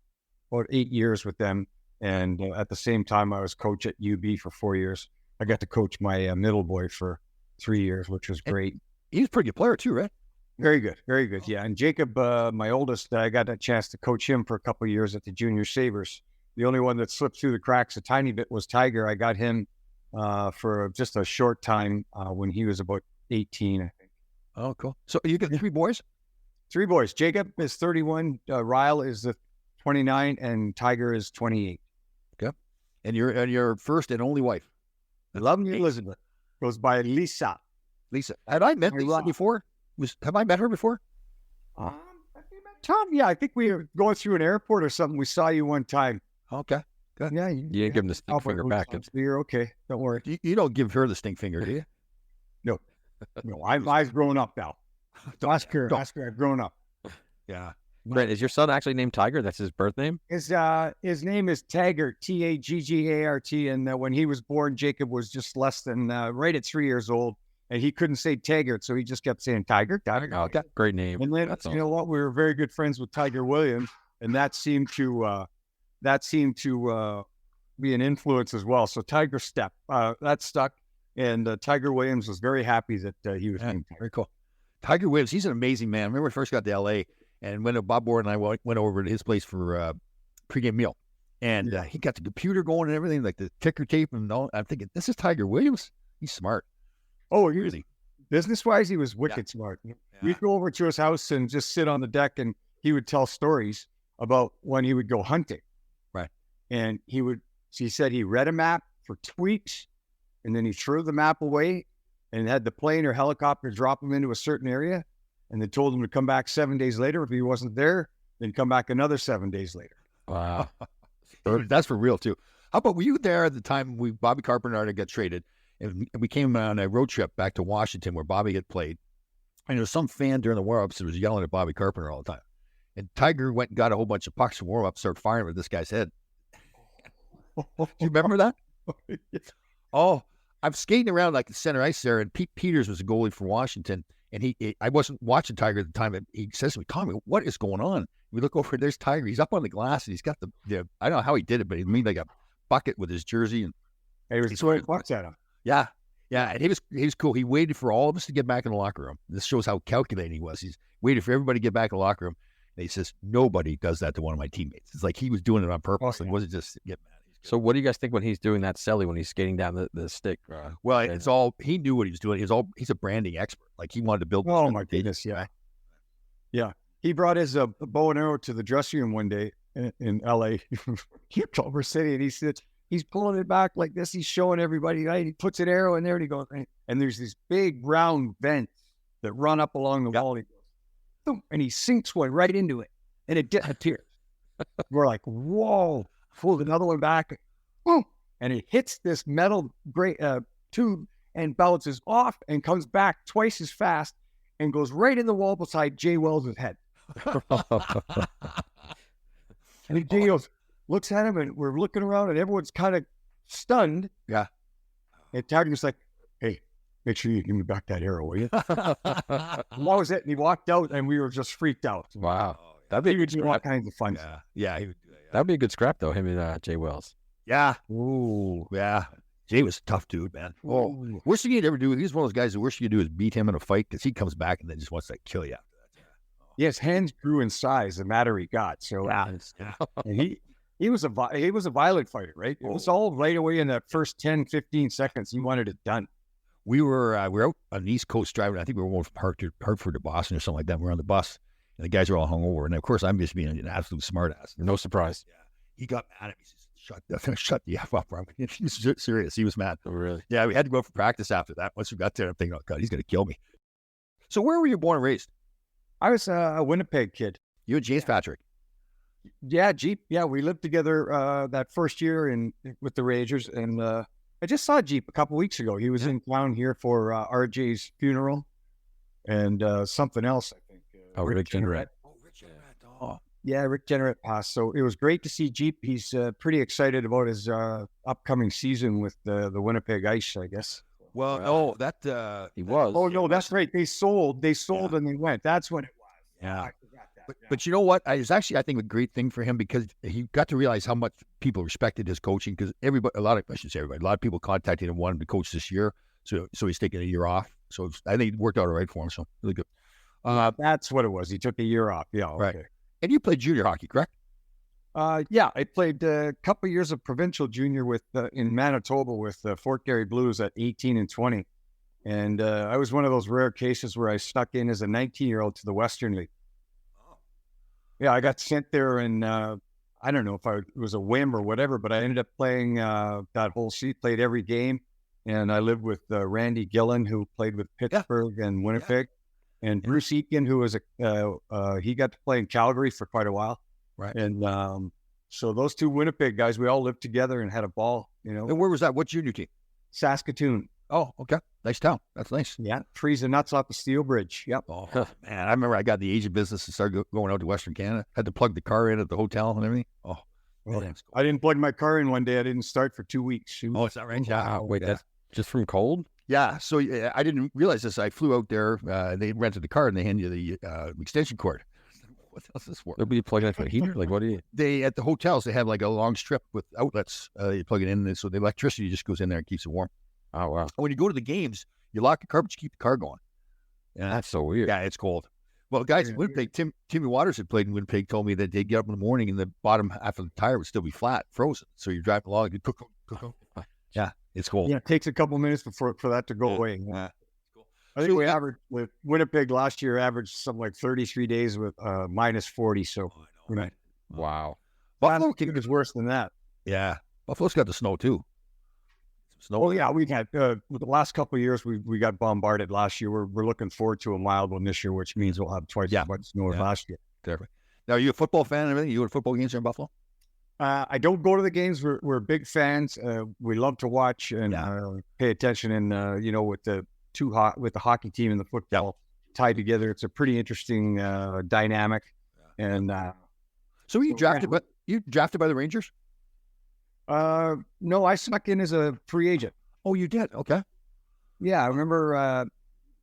about 8 years with them, and at the same time I was coach at UB for 4 years. I got to coach my middle boy for 3 years, which was great. He was a pretty good player too, right? Very good, very good. Yeah, and Jacob, my oldest, I got a chance to coach him for a couple of years at the Junior Sabres. The only one that slipped through the cracks a tiny bit was Tiger. I got him for just a short time when he was about 18, I think. Oh, cool. So you got 3 boys? 3 boys. Jacob is 31, Ryle is 29, and Tiger is 28. Okay. And your first and only wife? I love you, Elizabeth. Goes by Lisa. Lisa. Had I met Lisa before? Have I met her before? Have you met Tom? Yeah, I think we were going through an airport or something. We saw you one time. Okay. Good. Yeah, You didn't give him the stink finger back. You're okay. Don't worry. You don't give her the stink finger, do you? No, I've grown up now. Ask her. I've grown up. Yeah. Grant, is your son actually named Tiger? That's his birth name? His name is Taggart, Taggart, and when he was born, Jacob was just less than right at 3 years old, and he couldn't say Taggart, so he just kept saying Tiger. Oh, great name. And then That's you know what? We were very good friends with Tiger Williams, and that seemed to be an influence as well. So Tiger Step that stuck, and Tiger Williams was very happy that he was named Tiger. Very cool. Tiger Williams, he's an amazing man. I remember when I first got to L.A., and when Bob Board and I went over to his place for pregame meal, and he got the computer going and everything, like the ticker tape and all. I'm thinking, this is Tiger Williams? He's smart. Oh, business-wise, he was wicked smart. Yeah. We'd go over to his house and just sit on the deck, and he would tell stories about when he would go hunting. Right. And he said he read a map for 2 weeks, and then he threw the map away and had the plane or helicopter drop him into a certain area, and they told him to come back 7 days later. If he wasn't there, then come back another 7 days later. Wow. That's for real, too. How about, were you there at the time Bobby Carpenter and I got traded, and we came on a road trip back to Washington where Bobby had played, and there was some fan during the warm-ups that was yelling at Bobby Carpenter all the time. And Tiger went and got a whole bunch of pucks from warm-ups, started firing at this guy's head. Do you remember that? Oh, I'm skating around like the center ice there, and Pete Peters was a goalie for Washington, and I wasn't watching Tiger at the time, and he says to me, Tommy, what is going on? We look over, there's Tiger. He's up on the glass, and he's got the I don't know how he did it, but he made like a bucket with his jersey. And he was throwing pucks at him. Yeah, and he was cool. He waited for all of us to get back in the locker room. This shows how calculating he was. He's waited for everybody to get back in the locker room, and he says, nobody does that to one of my teammates. It's like he was doing it on purpose. It wasn't just get mad. So what do you guys think when he's doing that celly, when he's skating down the stick? Well, it's all, he knew what he was doing. He's a branding expert. Like he wanted to build. Oh my goodness. Yeah. Yeah. He brought his bow and arrow to the dressing room one day in LA, Culver City. And he said, he's pulling it back like this. He's showing everybody, right? He puts an arrow in there and he goes, and there's these big round vents that run up along the wall. He goes, boom, and he sinks one right into it and it disappears. We're like, whoa. Pulled another one back, boom, and it hits this metal tube and bounces off and comes back twice as fast and goes right in the wall beside Jay Wells' head. And Jay goes, looks at him, and we're looking around, and everyone's kind of stunned. Yeah. And Tiger's like, hey, make sure you give me back that arrow, will you? What was it? And he walked out, and we were just freaked out. Wow. That'd be a good all kinds of fun. Yeah. He would do that. That'd be a good scrap, though, him and Jay Wells. Yeah. Ooh. Yeah. Jay was a tough dude, man. Oh, worst thing you'd ever do, he's one of those guys, the worst thing you do is beat him in a fight because he comes back and then just wants to kill you after that. Yeah, his hands grew in size the madder he got. So and he was a violent fighter, right? It was all right away in that first 10, 15 seconds. He wanted it done. We were out on the East Coast driving. I think we were going from Hartford to Boston or something like that. We were on the bus. And the guys are all hungover. And of course, I'm just being an absolute smartass. No surprise. Yeah. He got mad at me. He said, shut the F up. He's serious. He was mad. Oh, really? Yeah, we had to go for practice after that. Once we got there, I'm thinking, oh, God, he's going to kill me. So where were you born and raised? I was a Winnipeg kid. You and James Patrick? Yeah, Jeep. Yeah, we lived together that first year with the Rangers. And I just saw Jeep a couple weeks ago. He was in town here for RJ's funeral and something else, I think. Rick Jennerette. Oh. Yeah, Rick Jennerette passed. So it was great to see Jeep. He's pretty excited about his upcoming season with the Winnipeg Ice, I guess. Well, no, that he was. Oh no, that's right. They sold, and they went. That's what it was. Yeah. I forgot that. But you know what? It's actually, I think, a great thing for him because he got to realize how much people respected his coaching. Because a lot of people contacted him, wanted him to coach this year. So he's taking a year off. So I think it worked out all right for him. So really good. That's what it was. He took a year off. Yeah. Okay. Right. And you played junior hockey, correct? Yeah, I played a couple of years of provincial junior in Manitoba with Fort Garry Blues at 18 and 20. And I was one of those rare cases where I snuck in as a 19-year-old to the Western League. Oh. Yeah, I got sent there, and I don't know if it was a whim or whatever, but I ended up playing that whole season, played every game. And I lived with Randy Gillen, who played with Pittsburgh and Winnipeg. And Bruce Eakin, who was he got to play in Calgary for quite a while. Right. And so those two Winnipeg guys, we all lived together and had a ball, And where was that? What junior team? Saskatoon. Oh, okay. Nice town. That's nice. Yeah, freezing nuts off the steel bridge. Yep. Oh, man. I remember I got the Asian business and started going out to Western Canada. Had to plug the car in at the hotel and everything. Oh, Well, man, it's cool. I didn't plug my car in one day. I didn't start for 2 weeks. Shoot. Oh, is that right? Yeah. Wow. Wait, yeah. that's just from cold? Yeah. So I didn't realize this. I flew out there. They rented the car and they hand you the extension cord. What else is this for? Nobody plug it in for a heater? Like, what do you? They at the hotels they have like a long strip with outlets. You plug it in, so the electricity just goes in there and keeps it warm. Oh, wow. When you go to the games, you lock the car, but you keep the car going. Yeah, That's so weird. yeah, it's cold. Well, guys, in Winnipeg, Timmy Waters had played in Winnipeg. Told me that they'd get up in the morning and the bottom half of the tire would still be flat, frozen. So you're driving along, you cook. Yeah, it's cold. Yeah, it takes a couple minutes for that to go away. Yeah. I think we averaged with Winnipeg last year averaged something like 33 days with minus 40. So right. Wow. Buffalo I think it's worse than that. Yeah, Buffalo's got the snow too. Snow. Oh yeah, we had with the last couple of years we got bombarded last year. We're looking forward to a mild one this year, which means we'll have twice as much snow as last year. Definitely. Now, are you a football fan and everything? You go to football games here in Buffalo? I don't go to the games. We're big fans. We love to watch and pay attention. And with the with the hockey team and the football tied together, it's a pretty interesting dynamic. And so were you drafted? But you drafted by the Rangers? No, I snuck in as a free agent. Oh, you did? Okay. Yeah, I remember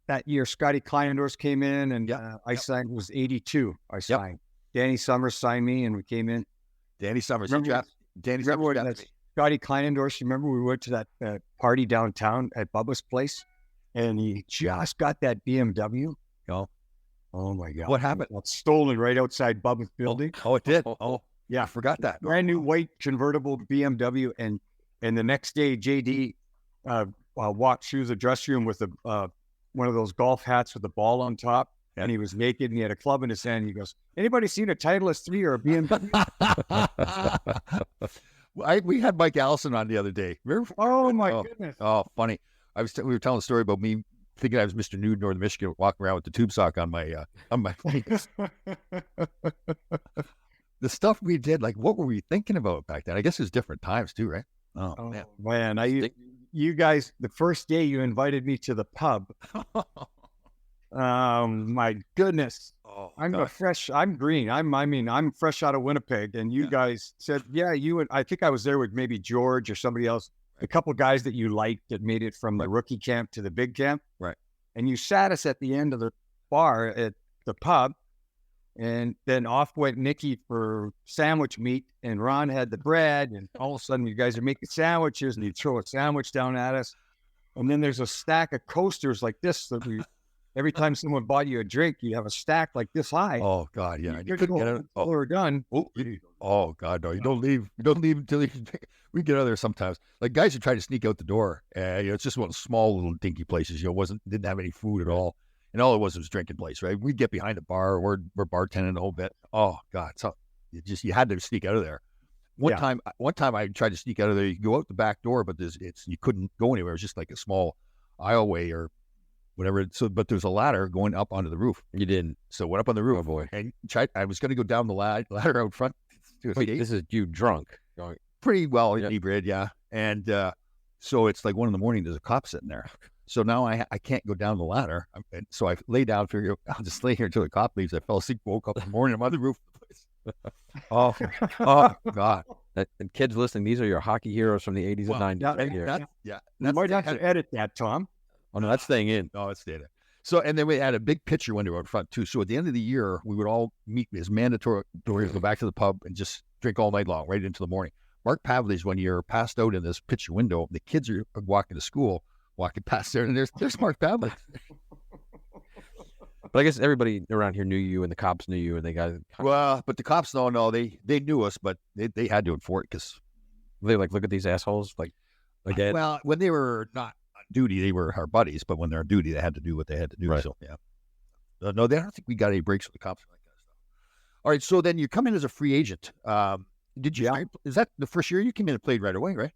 that year Scotty Kleinendorf came in and I signed. It was 82. I signed. Danny Summers signed me and we came in. Danny Summers. Remember Scotty Kleinendorf? You remember we went to that party downtown at Bubba's place and he just got that BMW. Oh my God. What happened? It got stolen right outside Bubba's building. Oh, it did? Oh, yeah. I forgot that. Brand new white convertible BMW. And the next day, JD walked through the dressing room with one of those golf hats with the ball on top. And he was naked and he had a club in his hand. He goes, anybody seen a Titleist 3 or a BMW? We had Mike Allison on the other day. Remember? Oh my goodness. Oh, funny. We were telling a story about me thinking I was Mr. Nude, Northern Michigan, walking around with the tube sock on my face. The stuff we did, like, what were we thinking about back then? I guess it was different times too, right? Oh man. You guys, the first day you invited me to the pub. My goodness. Oh, I'm green. I'm fresh out of Winnipeg. And you guys said, I think I was there with maybe George or somebody else, a couple of guys that you liked that made it from the rookie camp to the big camp. Right. And you sat us at the end of the bar at the pub. And then off went Nikki for sandwich meat and Ron had the bread. And all of a sudden you guys are making sandwiches and you throw a sandwich down at us. And then there's a stack of coasters like this that every time someone bought you a drink, you have a stack like this high. Oh God, yeah. You couldn't get it. Oh, we're done. Oh God, no! You don't leave. You don't leave until we get out of there. Sometimes, like guys who try to sneak out the door. It's just one of the small little dinky places. Didn't have any food at all, and all it was drinking place. Right? We'd get behind a bar. We're bartending a whole bit. Oh God, so you had to sneak out of there. One time I tried to sneak out of there. You could go out the back door, but you couldn't go anywhere. It was just like a small aisleway or whatever. So, but there's a ladder going up onto the roof. You didn't. So went up on the roof. Oh boy! And I was going to go down the ladder out front. Wait, this is you drunk? Pretty well inebriated, yeah. And so it's like 1 a.m. There's a cop sitting there. So now I can't go down the ladder. So I lay down. Figure I'll just lay here until the cop leaves. I fell asleep. Woke up in the morning. I'm on the roof of the place. Oh God! And kids listening, these are your hockey heroes from the 80s and 90s. You might have to edit that, Tom. Oh no, that's staying in. No, it's staying in. So, and then we had a big picture window out front too. So at the end of the year, we would all meet as mandatory to go back to the pub and just drink all night long, right into the morning. Mark Pavley's one year passed out in this picture window. The kids are walking to school, walking past there, and there's Mark Pavley. But I guess everybody around here knew you, and the cops knew you, and they got. Well, but the cops, no, they knew us, but they had to enforce it because they look at these assholes, again. Well, when they were not duty, they were our buddies, but when they're on duty, they had to do what they had to do. Right. So yeah, no, I don't think we got any breaks with the cops like that stuff. All right, so then you come in as a free agent. Did you? Yeah. Is that the first year you came in and played right away, right?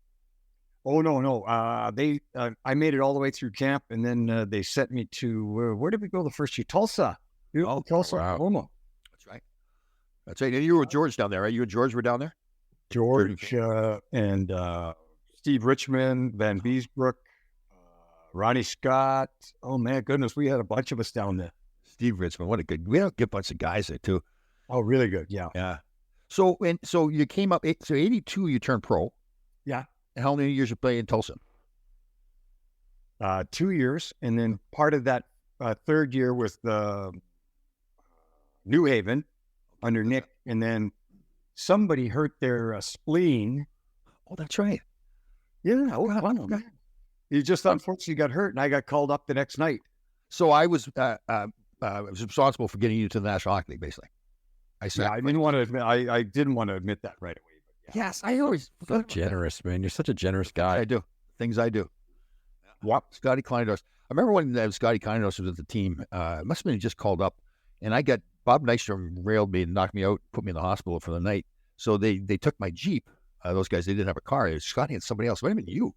Oh no. I made it all the way through camp, and then they sent me to where did we go the first year? Tulsa. Tulsa, Oklahoma. That's right. And you were with George down there, right? You and George were down there. George and Steve Richmond, Van Beesbrook. Ronnie Scott. Oh, man, goodness, we had a bunch of us down there. Steve Ritzman, what a we had a good bunch of guys there too. Oh, really good, yeah. Yeah. So you came up, so 82, you turned pro. Yeah. And how many years you played in Tulsa? 2 years, and then part of that third year was the New Haven under Nick, and then somebody hurt their spleen. Oh, that's right. Yeah, he just unfortunately got hurt, and I got called up the next night. So I was responsible for getting you to the National Hockey League, basically. I didn't want to admit. I didn't want to admit that right away. But yeah. Yes, I always so generous, man. You're such a generous guy. I do things I do. What? Scotty Kleindos. I remember when Scotty Kleindos was at the team. It must have been he just called up, and I got Bob Nystrom railed me and knocked me out, put me in the hospital for the night. So they took my Jeep. Those guys, they didn't have a car. It was Scotty and somebody else. Wait a minute, you?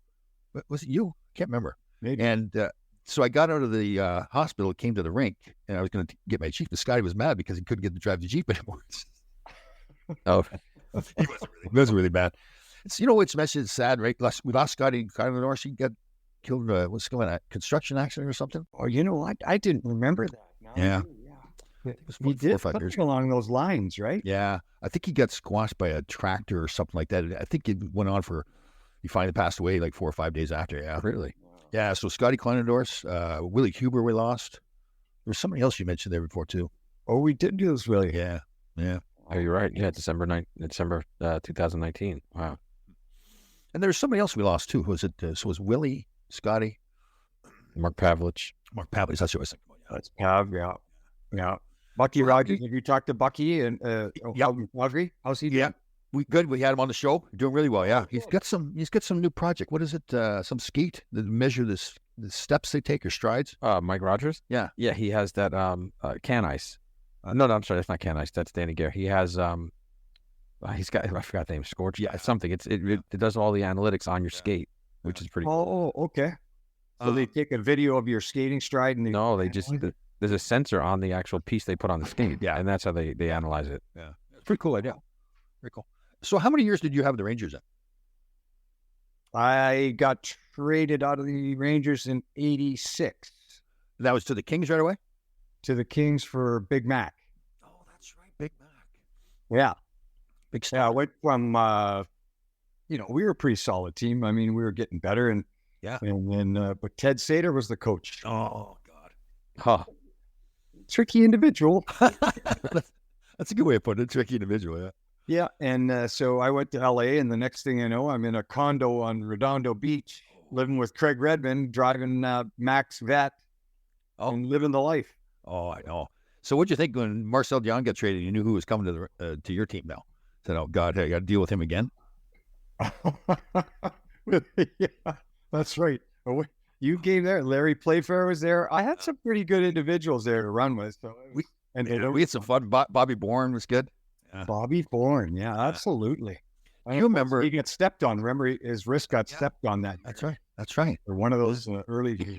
Was it you? Can't remember. Maybe. And so I got out of the hospital, came to the rink, and I was going to get my Jeep. But Scotty was mad because he couldn't get to drive the Jeep anymore. Oh, He wasn't really bad. It's, it's mentioned sad, right? We lost Scotty Kleindos. He got killed in a construction accident or something. Oh, you know what? I didn't remember that. No, Yeah. He was 4 or 5 years something along those lines, right? Yeah, I think he got squashed by a tractor or something like that. I think it went on he finally passed away like 4 or 5 days after. Yeah, really? Yeah, so Scotty Kleinendorf, Willie Huber we lost. There was somebody else you mentioned there before too. Oh, we did do this, Willie. Yeah. Oh, you're right. Yeah, December 2019. Wow. And there was somebody else we lost too. Was it? So it was Willie, Scotty, Mark Pavlich. Mark Pavlich. That's what I was thinking about. That's Pav. Yeah. Bucky Rogers. Have you talked to Bucky and Audrey? How's he doing? Yeah. We had him on the show. Doing really well. Yeah. He's got some new project. What is it? Some skate that measure the steps they take or strides. Mike Rogers. Yeah. Yeah. He has that can ice. No, I'm sorry. That's not can ice. That's Danny Gare. He has he's got, I forgot the name. Scorch. Yeah. Something. It does all the analytics on your skate, which is pretty cool. Oh, okay. So they take a video of your skating stride and there's a sensor on the actual piece they put on the skate. Yeah. And that's how they analyze it. Yeah. It's pretty cool idea. Very cool. So how many years did you have the Rangers in? I got traded out of the Rangers in 86. That was to the Kings right away? To the Kings for Big Mac. Oh, that's right. Big Mac. Yeah. Big star. Yeah, I went from, we were a pretty solid team. I mean, we were getting better. And then, but Ted Sater was the coach. Oh, God. Huh. Tricky individual. That's a good way of putting it. Tricky individual, yeah. Yeah, and so I went to LA, and the next thing I know, I'm in a condo on Redondo Beach, living with Craig Redmond, driving Max Vet, and living the life. Oh, I know. So what'd you think when Marcel Dion got traded? You knew who was coming to your team now. Said, "Oh God, I got to deal with him again." Yeah, that's right. You came there. Larry Playfair was there. I had some pretty good individuals there to run with. So we had some fun. Bobby Bourne was good. Yeah. Bobby Bourne, yeah, absolutely. You remember he got stepped on? Remember his wrist got stepped on that. That's right. That's right. Or one of those early. Yeah.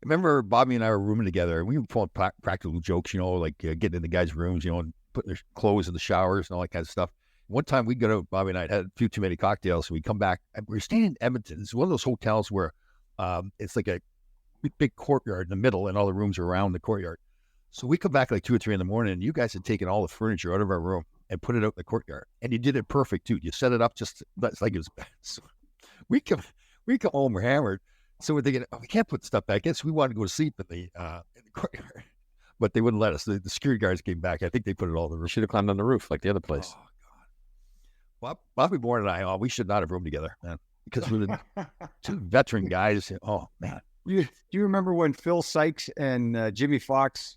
Remember Bobby and I were rooming together. We would pull practical jokes, like getting in the guys' rooms, and putting their clothes in the showers and all that kind of stuff. One time we'd go out, Bobby and I had a few too many cocktails, so we come back. And we were staying in Edmonton. It's one of those hotels where it's like a big courtyard in the middle, and all the rooms are around the courtyard. So we come back like 2 or 3 in the morning, and you guys had taken all the furniture out of our room and put it out in the courtyard. And you did it perfect, too. You set it up that's like it was bad. So we come home, we're hammered. So we're thinking, we can't put stuff back in. So we wanted to go to sleep in the courtyard. But they wouldn't let us. The security guards came back. I think they put it all in the roof. Should have climbed on the roof like the other place. Oh, God. Well, Bobby Bourne and I, we should not have roomed together, man. Because we're the 2 veteran guys. Oh, man. Do you remember when Phil Sykes and Jimmy Fox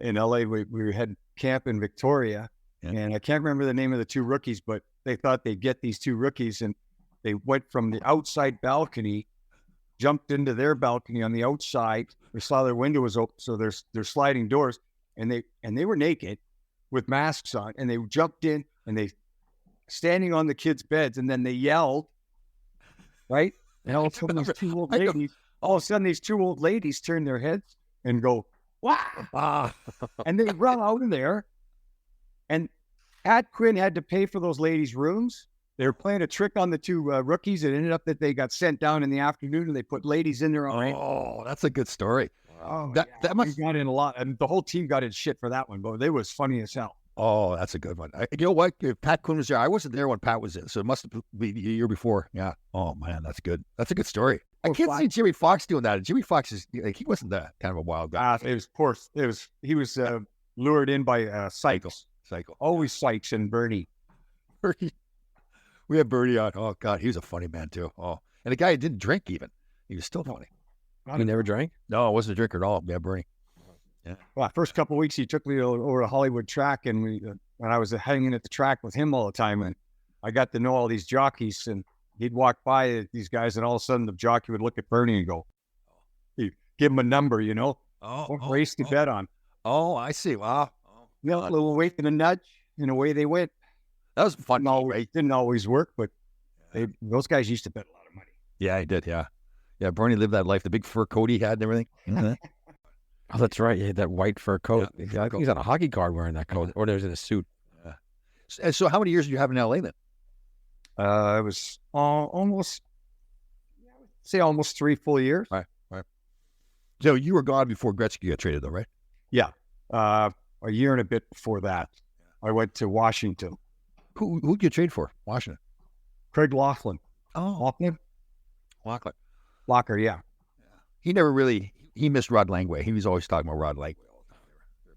in LA, we had camp in Victoria, and I can't remember the name of the 2 rookies, but they thought they'd get these 2 rookies, and they went from the outside balcony, jumped into their balcony on the outside. They saw their window was open, so there's sliding doors, and they were naked with masks on, and they jumped in, and they standing on the kids' beds, and then they yelled, right? And all of a sudden, these 2 old ladies turn their heads and go, "Wow!" And they run out of there, and Pat Quinn had to pay for those ladies' rooms, They were playing a trick on the two rookies. It ended up that they got sent down in the afternoon, and they put ladies in there. Oh, that's a good story. Oh, that must we got in a lot, and the whole team got in shit for that one, but it was funny as hell. Oh, that's a good one. You know what? If Pat Quinn was there, I wasn't there when Pat was in, so it must have been the year before. Yeah. Oh man, that's good. That's a good story. I can't see Jimmy Fox doing that. Jimmy Fox is like, he wasn't that kind of a wild guy. It was poor. He was lured in by Sykes. Always Sykes and Bernie. We had Bernie on. Oh God, he was a funny man too. Oh, and the guy who didn't drink even. He was still funny. He never drank? No, it wasn't a drinker at all. Yeah, Bernie. Yeah. Well, first couple of weeks, he took me over to Hollywood track, and when I was hanging at the track with him all the time, and I got to know all these jockeys, and he'd walk by these guys, and all of a sudden the jockey would look at Bernie and go, he'd give him a number, race to bet on. Oh, I see. Wow. A little wait and a nudge, and away they went. That was fun. Didn't always work, but those guys used to bet a lot of money. Yeah, he did. Yeah. Yeah, Bernie lived that life. The big fur coat he had and everything. Oh, that's right. He had that white fur coat. Yeah, I think he's on a hockey card wearing that coat, or there's in a suit. Yeah. So how many years did you have in LA then? It was almost 3 full years. Right. So you were gone before Gretzky got traded though, right? Yeah. A year and a bit before that, I went to Washington. Who'd you trade for? Washington. Craig Laughlin. Oh. Laughlin. Locker, yeah. He never really, he missed Rod Langway. He was always talking about Rod Langway all the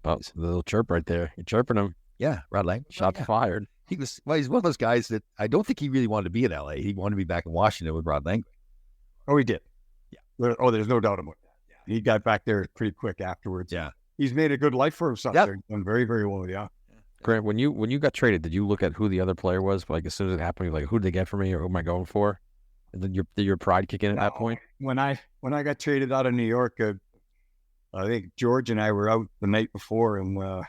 time. Oh, the little chirp right there. You're chirping him. Yeah, Rod Langway. Shots fired. He's one of those guys that I don't think he really wanted to be in LA. He wanted to be back in Washington with Rod Langway. Oh, he did. Yeah. There's no doubt about that. Yeah. He got back there pretty quick afterwards. Yeah. He's made a good life for himself there. Done very, very well, yeah. Grant, when you got traded, did you look at who the other player was? Like as soon as it happened, you're like, who did they get for me, or who am I going for? And then did your pride kick in at that point? When I got traded out of New York, I think George and I were out the night before, and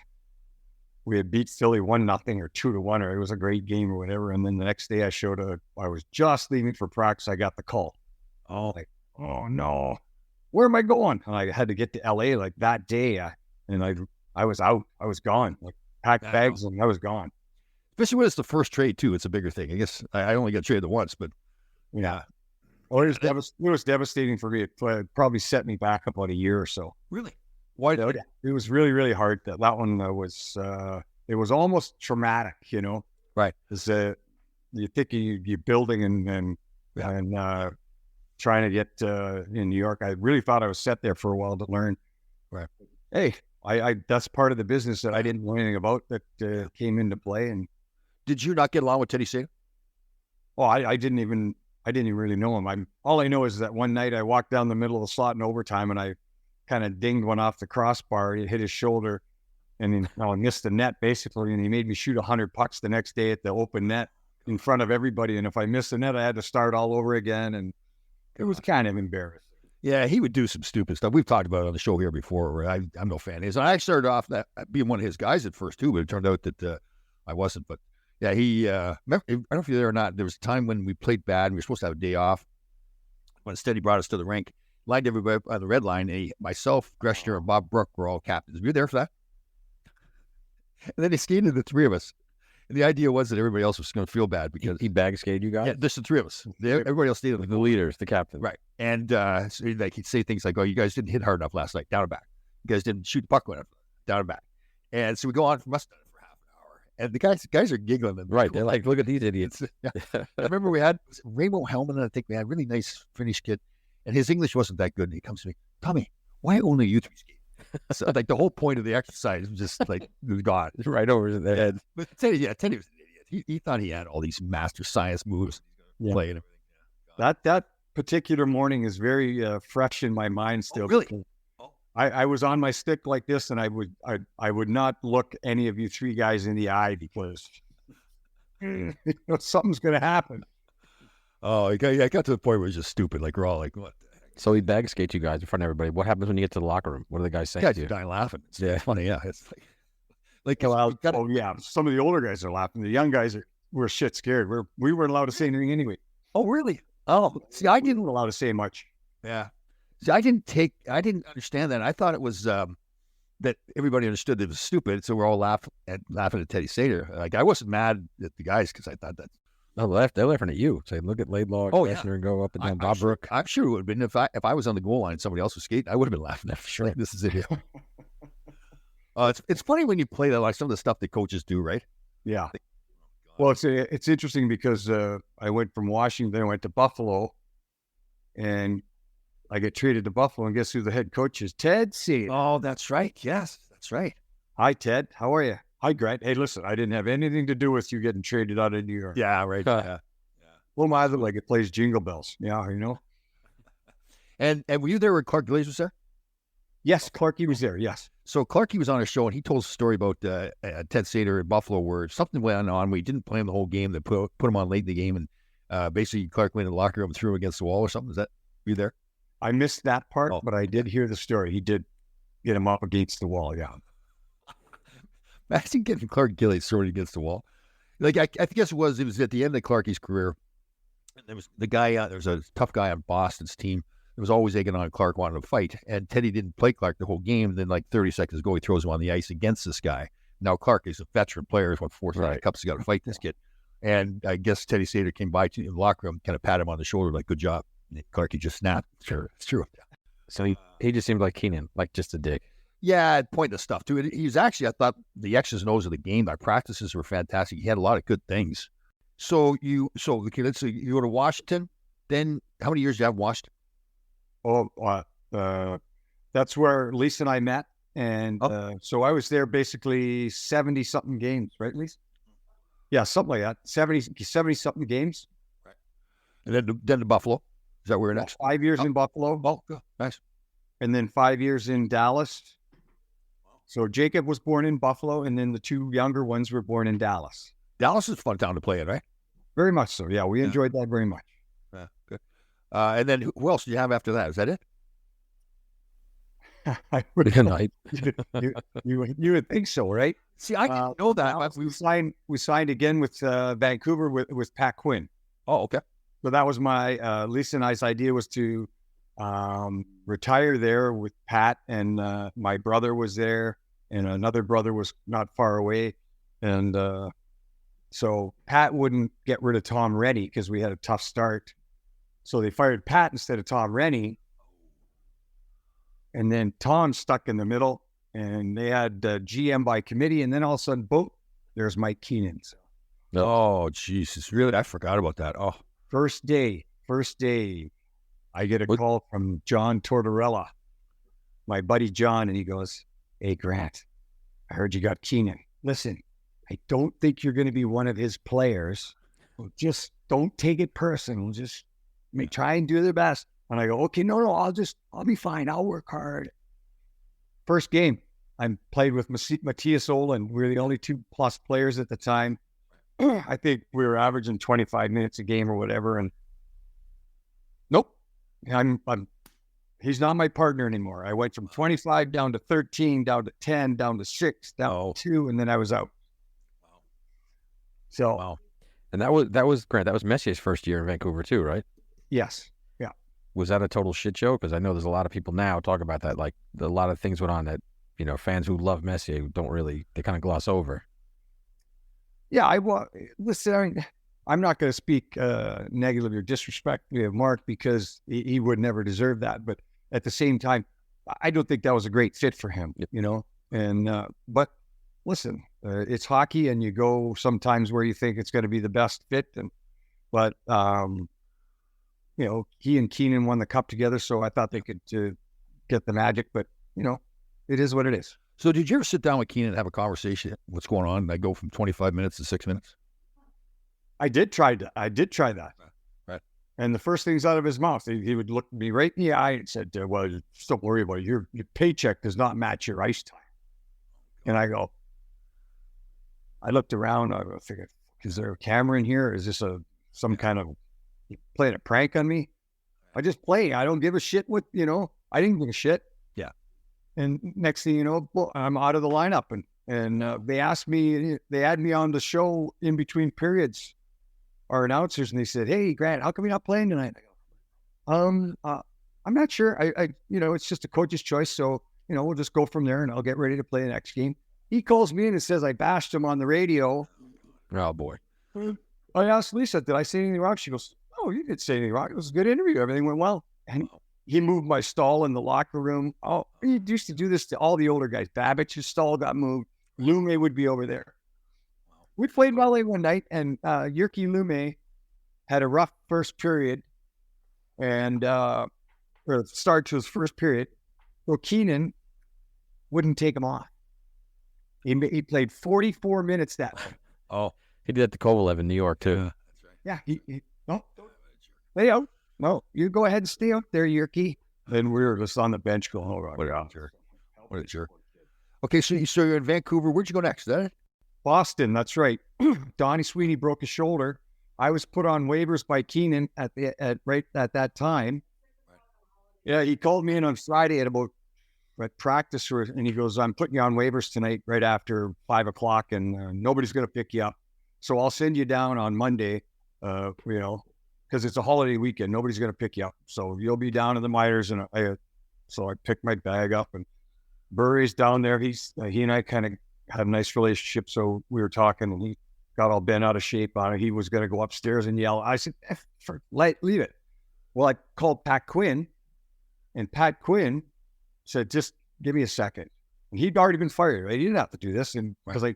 we had beat Philly 1-0 or 2-1, or it was a great game or whatever. And then the next day, I was just leaving for practice. I got the call. Oh no, where am I going? And I had to get to LA like that day, and I was out. I was gone. Like packed bags, and I was gone. Especially when it's the first trade too. It's a bigger thing. I guess I only got traded once, but yeah. Well, it was devastating for me. It probably set me back about a year or so. Really? Why? It was really, really hard. That one was it was almost traumatic, Right. Because you think you're building and trying to get in New York. I really thought I was set there for a while to learn. Right. Hey, I that's part of the business that I didn't know anything about that came into play. And did you not get along with Teddy Sater? Oh, I didn't even really know him. All I know is that one night I walked down the middle of the slot in overtime, and I kind of dinged one off the crossbar. It hit his shoulder, and I missed the net basically. And he made me shoot 100 pucks the next day at the open net in front of everybody. And if I missed the net, I had to start all over again, and it was kind of embarrassing. Yeah, he would do some stupid stuff. We've talked about it on the show here before. Where I'm no fan of his. I started off being one of his guys at first too, but it turned out that I wasn't. But yeah, he. Remember, I don't know if you're there or not. There was a time when we played bad, and we were supposed to have a day off. When Steady brought us to the rink, lined everybody on the red line, and myself, Greshner, and Bob Brook were all captains. Were you there for that? And then they skated the three of us. And the idea was that everybody else was going to feel bad because he bag skated you guys. Yeah, just the three of us. Everybody else stayed the leaders, the captain, right? And so he'd say things like, "Oh, you guys didn't hit hard enough last night, down and back. You guys didn't shoot the puck enough, down and back." And so we go on for half an hour, and the guys are giggling. And right, they're like, "Look at these idiots." Yeah. I remember we had Raymond Hellman, I think we had a really nice Finnish kid, and his English wasn't that good. And he comes to me, "Tommy, why only you three skate?" So like the whole point of the exercise was just like gone right over their head. But Teddy was an idiot. He thought he had all these master science moves to play and everything. Yeah. That particular morning is very fresh in my mind still. Oh, really? I was on my stick like this, and I would not look any of you three guys in the eye because something's going to happen. Oh, I got to the point where it was just stupid. Like we're all like, "What?" So he bag skates you guys in front of everybody. What happens when you get to the locker room? What do the guys say? Guys are dying laughing. It's funny. Yeah, it's yeah. Some of the older guys are laughing. The young guys were shit scared. We weren't allowed to say anything anyway. Oh, really? Oh, see, I didn't allowed to say much. Yeah. See, I didn't understand that. I thought it was that everybody understood that it was stupid, so we're all laughing at Teddy Sater. Like I wasn't mad at the guys because I thought that they're laughing at you. Say, look at Laidlaw, Kressner, and go up and down Bob Brook. I'm sure it would have been if I was on the goal line and somebody else was skating, I would have been laughing at it. Sure. Like, this is it. It's funny when you play that, like some of the stuff that coaches do, right? Yeah. Well, it's interesting because I went from Washington, I went to Buffalo, and I get traded to Buffalo, and guess who the head coach is? Ted C. Oh, that's right. Yes, that's right. Hi, Ted. How are you? Hi, Grant. Hey, listen, I didn't have anything to do with you getting traded out of New York. Yeah, right. Yeah. Well, my other leg, it plays Jingle Bells. Yeah, And were you there when Clark Gillies was there? Yes, Clarky was there. Yes. So Clarky was on a show, and he told us a story about Ted Sater in Buffalo where something went on where he didn't play him the whole game. They put him on late in the game, and basically Clark went in the locker room and threw him against the wall or something. Were you there? I missed that part, but I did hear the story. He did get him up against the wall, yeah. Imagine getting Clark Gillies thrown against the wall. Like, I guess it was at the end of Clarky's career. And there was the guy, there was a tough guy on Boston's team. It was always egging on Clark wanting to fight. And Teddy didn't play Clark the whole game. And then, like 30 seconds ago, he throws him on the ice against this guy. Now, Clark is a veteran player. He's won 4 cups. He's got to fight this kid. And I guess Teddy Sater came by to the locker room, kind of pat him on the shoulder, like, good job. And Clarky just snapped. Sure, it's true. So he just seemed like Keenan, like just a dick. Yeah, pointless stuff, too. He was actually, I thought, the X's and O's of the game. Our practices were fantastic. He had a lot of good things. Okay, let's see. You go to Washington. Then, how many years do you have in Washington? That's where Lisa and I met. And so I was there basically 70-something games, right, Lisa? Yeah, something like that. 70-something games. Right. And then to Buffalo. Is that where you're next? 5 years in Buffalo. Oh, good. Nice. And then 5 years in Dallas. So Jacob was born in Buffalo, and then the 2 younger ones were born in Dallas. Dallas is a fun town to play in, right? Very much so. Yeah, we enjoyed that very much. Yeah, good. And then who else do you have after that? Is that it? I would you would think so, right? See, I didn't know that. We signed again with Vancouver with Pat Quinn. Oh, okay. So that was my Lisa and I's idea was to retire there with Pat, and my brother was there, and another brother was not far away, and so Pat wouldn't get rid of Tom Rennie because we had a tough start, so they fired Pat instead of Tom Rennie, and then Tom stuck in the middle, and they had GM by committee, and then all of a sudden, boom, there's Mike Keenan. So. Oh, Jesus, really? I forgot about that. Oh, first day, I get a call from John Tortorella, my buddy John, and he goes, "Hey, Grant, I heard you got Keenan. Listen, I don't think you're going to be one of his players. Just don't take it personal. Just try and do their best." And I go, "Okay, no, I'll be fine. I'll work hard." First game, I played with Matthias Olin. We were the only 2+ players at the time. I think we were averaging 25 minutes a game or whatever. And nope, he's not my partner anymore. I went from 25 down to 13, down to 10, down to 6, down to 2, and then I was out. Wow. So, wow. And that was Grant. That was Messier's first year in Vancouver too, right? Yes. Yeah. Was that a total shit show? Because I know there's a lot of people now talk about that. Like a lot of things went on that, fans who love Messier they kind of gloss over. Yeah, listen, I'm not going to speak negatively or disrespectfully of Mark because he would never deserve that. But at the same time, I don't think that was a great fit for him, And but listen, it's hockey, and you go sometimes where you think it's going to be the best fit. But he and Keenan won the cup together, so I thought they could get the magic. But it is what it is. So did you ever sit down with Keenan and have a conversation? What's going on? And I go from 25 minutes to 6 minutes? I did try that. Right. And the first things out of his mouth, he would look me right in the eye and said, "Well, just don't worry about it. Your paycheck does not match your ice time." And I looked around. I figured, is there a camera in here? Is this some kind of playing a prank on me? I just play. I don't give a shit what, I didn't give a shit. Yeah. And next thing you know, I'm out of the lineup. And they asked me, they had me on the show in between periods, our announcers, and they said, "Hey, Grant, how come you're not playing tonight?" I go, I'm not sure. It's just a coach's choice. So, we'll just go from there and I'll get ready to play the next game. He calls me in and says I bashed him on the radio. Oh, boy. I asked Lisa, did I say anything wrong? She goes, oh, you didn't say anything wrong. It was a good interview. Everything went well. And he moved my stall in the locker room. Oh, he used to do this to all the older guys. Babbitt's stall got moved. Lume would be over there. We played volley one night, and Jyrki Lume had a rough first period, and or start to his first period. Well, Keenan wouldn't take him off. He played 44 minutes that way. Oh, he did that to Kovalev in New York too. Yeah, no, lay out. No, you go ahead and stay out there, Jyrki. And we were just on the bench going, oh, What a jerk. Okay, so you're in Vancouver. Where'd you go next? Is that it? Boston, that's right. Donnie Sweeney broke his shoulder. I was put on waivers by Keenan right at that time. Yeah, he called me in on Friday at practice, and he goes, I'm putting you on waivers tonight right after 5 o'clock, and nobody's going to pick you up. So I'll send you down on Monday, because it's a holiday weekend. Nobody's going to pick you up. So you'll be down in the minors. And so I picked my bag up, and Burry's down there. He and I kind of had a nice relationship. So we were talking, and he got all bent out of shape on it. He was going to go upstairs and yell. I said, leave it. Well, I called Pat Quinn, and Pat Quinn said, just give me a second. And he'd already been fired. Right? He didn't have to do this. And so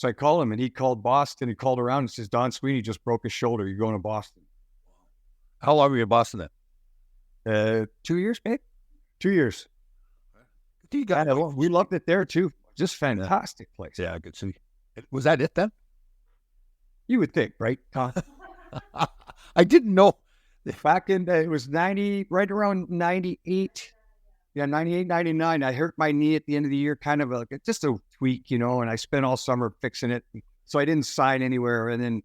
I called him, and he called Boston. He called around and says, Don Sweeney just broke his shoulder. You're going to Boston. How long were you in Boston then? 2 years, babe. 2 years. We loved it there too. Just fantastic place. Yeah, good to see. Was that it then? You would think, right, Tom? I didn't know. Back in, it was 90, right around 98. Yeah, 98, 99. I hurt my knee at the end of the year, kind of just a tweak, and I spent all summer fixing it. So I didn't sign anywhere. And then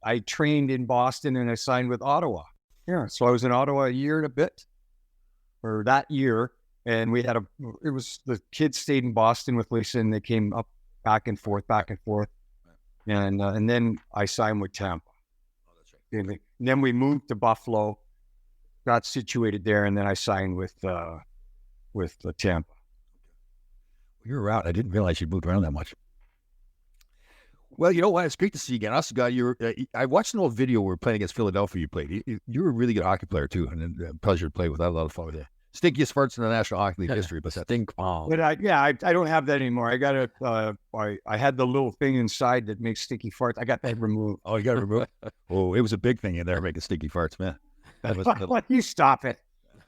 I trained in Boston, and I signed with Ottawa. Yeah, so I was in Ottawa a year and a bit, or that year. And we had the kids stayed in Boston with Lisa, and they came up back and forth. And then I signed with Tampa. Oh, that's right. And then we moved to Buffalo, got situated there, and then I signed with Tampa. You were out. I didn't realize you'd moved around that much. Well, you know what? It's great to see you again. I also got I watched an old video where we were playing against Philadelphia. You played. You were a really good hockey player too, and a pleasure to play with. I had a lot of fun with you. Stinkiest farts in the National Hockey League history, but stink bomb. But I don't have that anymore. I got it. I had the little thing inside that makes stinky farts. I got that removed. Oh, you got it removed? Oh, it was a big thing in there making stinky farts, man. That was. You stop it.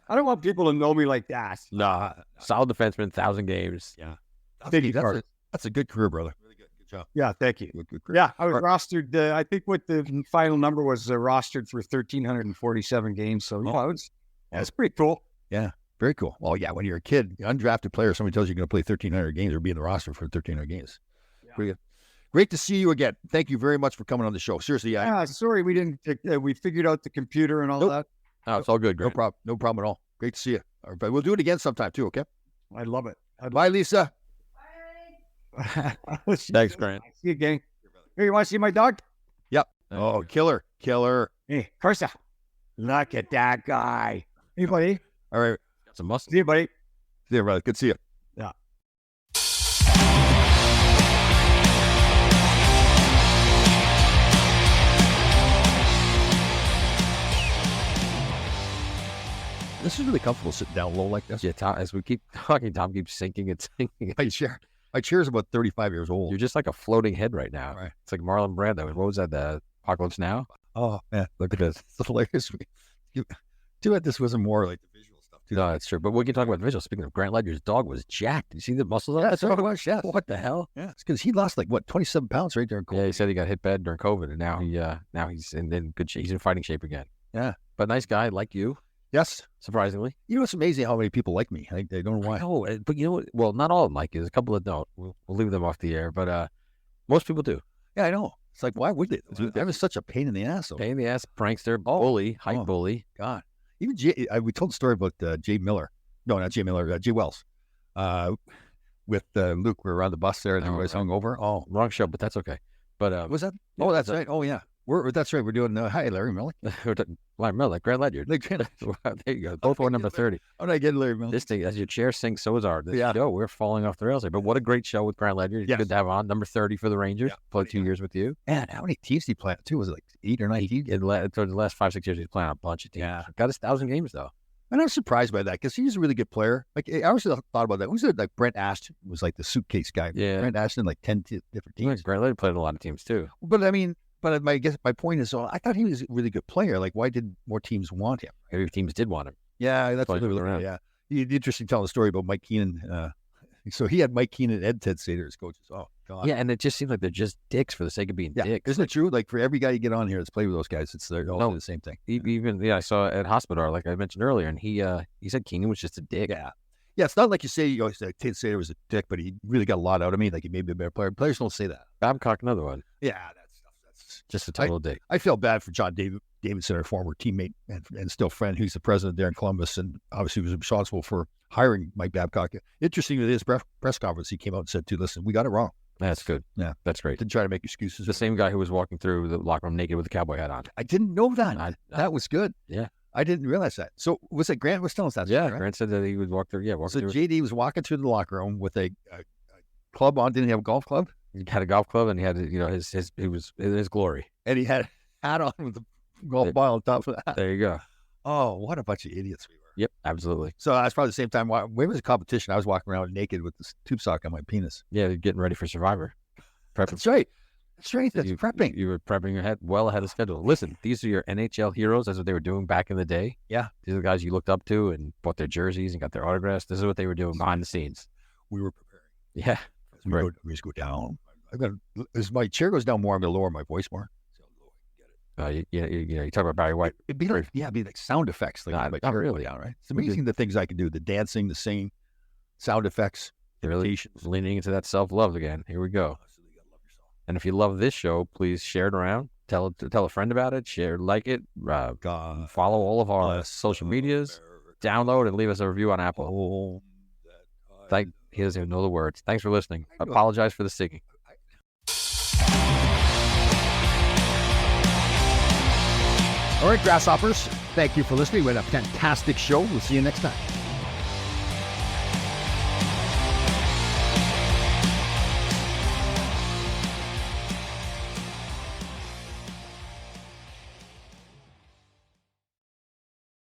I don't want people to know me like that. Nah, solid defenseman, 1,000 games. Yeah, that's a good career, brother. Really good job. Yeah, thank you. Good career. Yeah, I was rostered. I think what the final number was, rostered for 1,347 games. So that's pretty cool. Yeah. Very cool. Well, yeah, when you're a kid, undrafted player, somebody tells you you're going to play 1,300 games or be in the roster for 1,300 games. Yeah. Pretty good. Great to see you again. Thank you very much for coming on the show. Seriously. Sorry we didn't. We figured out the computer and all that. Oh, it's all good. Grant. No problem at all. Great to see you. All right, we'll do it again sometime too, okay? I love it. Bye, Lisa. Bye. Thanks, Grant. See you again. Here, you want to see my dog? Yep. Oh, killer. Hey, Carsa. Look at that guy. Hey, buddy. All right. Some muscle. See you, buddy. See you, brother. Good to see you. Yeah. This is really comfortable sitting down low like this. Yeah, Tom, as we keep talking, Tom keeps sinking and sinking. My chair's about 35 years old. You're just like a floating head right now. Right. It's like Marlon Brando. What was that? The Apocalypse Now? Oh, man. Look at this. It's hilarious. Too bad this wasn't more like the visual stuff, too. No, that's true. But we can talk about the visual. Speaking of Grant Ledyard's dog was jacked. Did you see the muscles on that? That's what it was, yeah. What the hell? Yeah. It's because he lost 27 pounds right during COVID. Yeah, he said he got hit bad during COVID, and now he's in good shape. He's in fighting shape again. Yeah. But nice guy, like you. Yes. Surprisingly. You know, it's amazing how many people like me. I don't know why. No, but you know what? Well, not all of them like you. There's a couple that don't. We'll leave them off the air, but most people do. Yeah, I know. It's like, why would they? That was such a pain in the ass. Pain in the ass, prankster, bully, hype bully. God. Even we told the story about Jay Miller. No, not Jay Miller. Jay Wells. With Luke, we were on the bus there and everybody's hung over. Oh, wrong show, but that's okay. But was that? Yeah, oh, that's right. Oh, yeah. That's right. We're doing hi, Larry Millick. Larry Millick, Grant Ledyard. There you go. Both were number 30. I'm not getting Larry Millick. This thing, as your chair sinks, so is ours. This show, we're falling off the rails here. But what a great show with Grant Ledyard. It's good to have on. Number 30 for the Rangers. Played 2 years with you. Man, how many teams did he play on, too? Was it like 8 or 9 teams? For the last 5-6 years, he's playing on a bunch of teams. Yeah. Got his 1,000 games, though. And I'm surprised by that because he's a really good player. Like I always thought about that. Who's it? Like Brent Ashton was like the suitcase guy. Yeah. Brent Ashton, like 10 different teams. Grant Ledyard played on a lot of teams, too. But I mean, my point is, I thought he was a really good player. Like, why did more teams want him? Maybe teams did want him. Yeah, that's what we were looking at. Yeah. It'd be interesting telling the story about Mike Keenan. So he had Mike Keenan and Ed Ted Sater as coaches. Oh, God. Yeah, and it just seems like they're just dicks for the sake of being dicks. Isn't it true? Like, for every guy you get on here that's played with those guys, they're all the same thing. Even, I saw Ed Hospodar, like I mentioned earlier, and he said Keenan was just a dick. Yeah. Yeah, it's not like you say, Ted Sater was a dick, but he really got a lot out of me. Like, he made me a better player. Players don't say that. Babcock, another one. Yeah, that's just a total dick. I feel bad for John Davidson, our former teammate and still friend, who's the president there in Columbus, and obviously was responsible for hiring Mike Babcock. Interesting at his press conference, he came out and said, listen, we got it wrong. That's good. Yeah. That's great. Didn't try to make excuses. The same guy who was walking through the locker room naked with a cowboy hat on. I didn't know that. That was good. Yeah. I didn't realize that. So was it Grant was telling us that? Yeah, right? Grant said that he would walk through. Yeah, so JD was walking through the locker room with a club on. Didn't he have a golf club? He had a golf club, and he had he was in his glory. And he had a hat on with a golf ball on top of that. There you go. Oh, what a bunch of idiots we were. Yep, absolutely. So that's probably the same time. Where was the competition? I was walking around naked with this tube sock on my penis. Yeah, getting ready for Survivor. That's right. That's right. That's prepping. You were prepping your head well ahead of schedule. Listen, these are your NHL heroes. That's what they were doing back in the day. Yeah. These are the guys you looked up to and bought their jerseys and got their autographs. This is what they were doing behind the scenes. We were preparing. Yeah. We just go down. As my chair goes down more, I'm going to lower my voice more. You talk about Barry White. It'd be like sound effects. Like not really. Down, right? It's amazing the things I can do. The dancing, the singing, sound effects. Really leaning into that self-love again. Here we go. And if you love this show, please share it around. Tell a friend about it. Share, like it. Follow all of our social medias. Download and leave us a review on Apple. He doesn't even know the words. Thanks for listening. I apologize for the singing. All right, Grasshoppers. Thank you for listening. We had a fantastic show. We'll see you next time.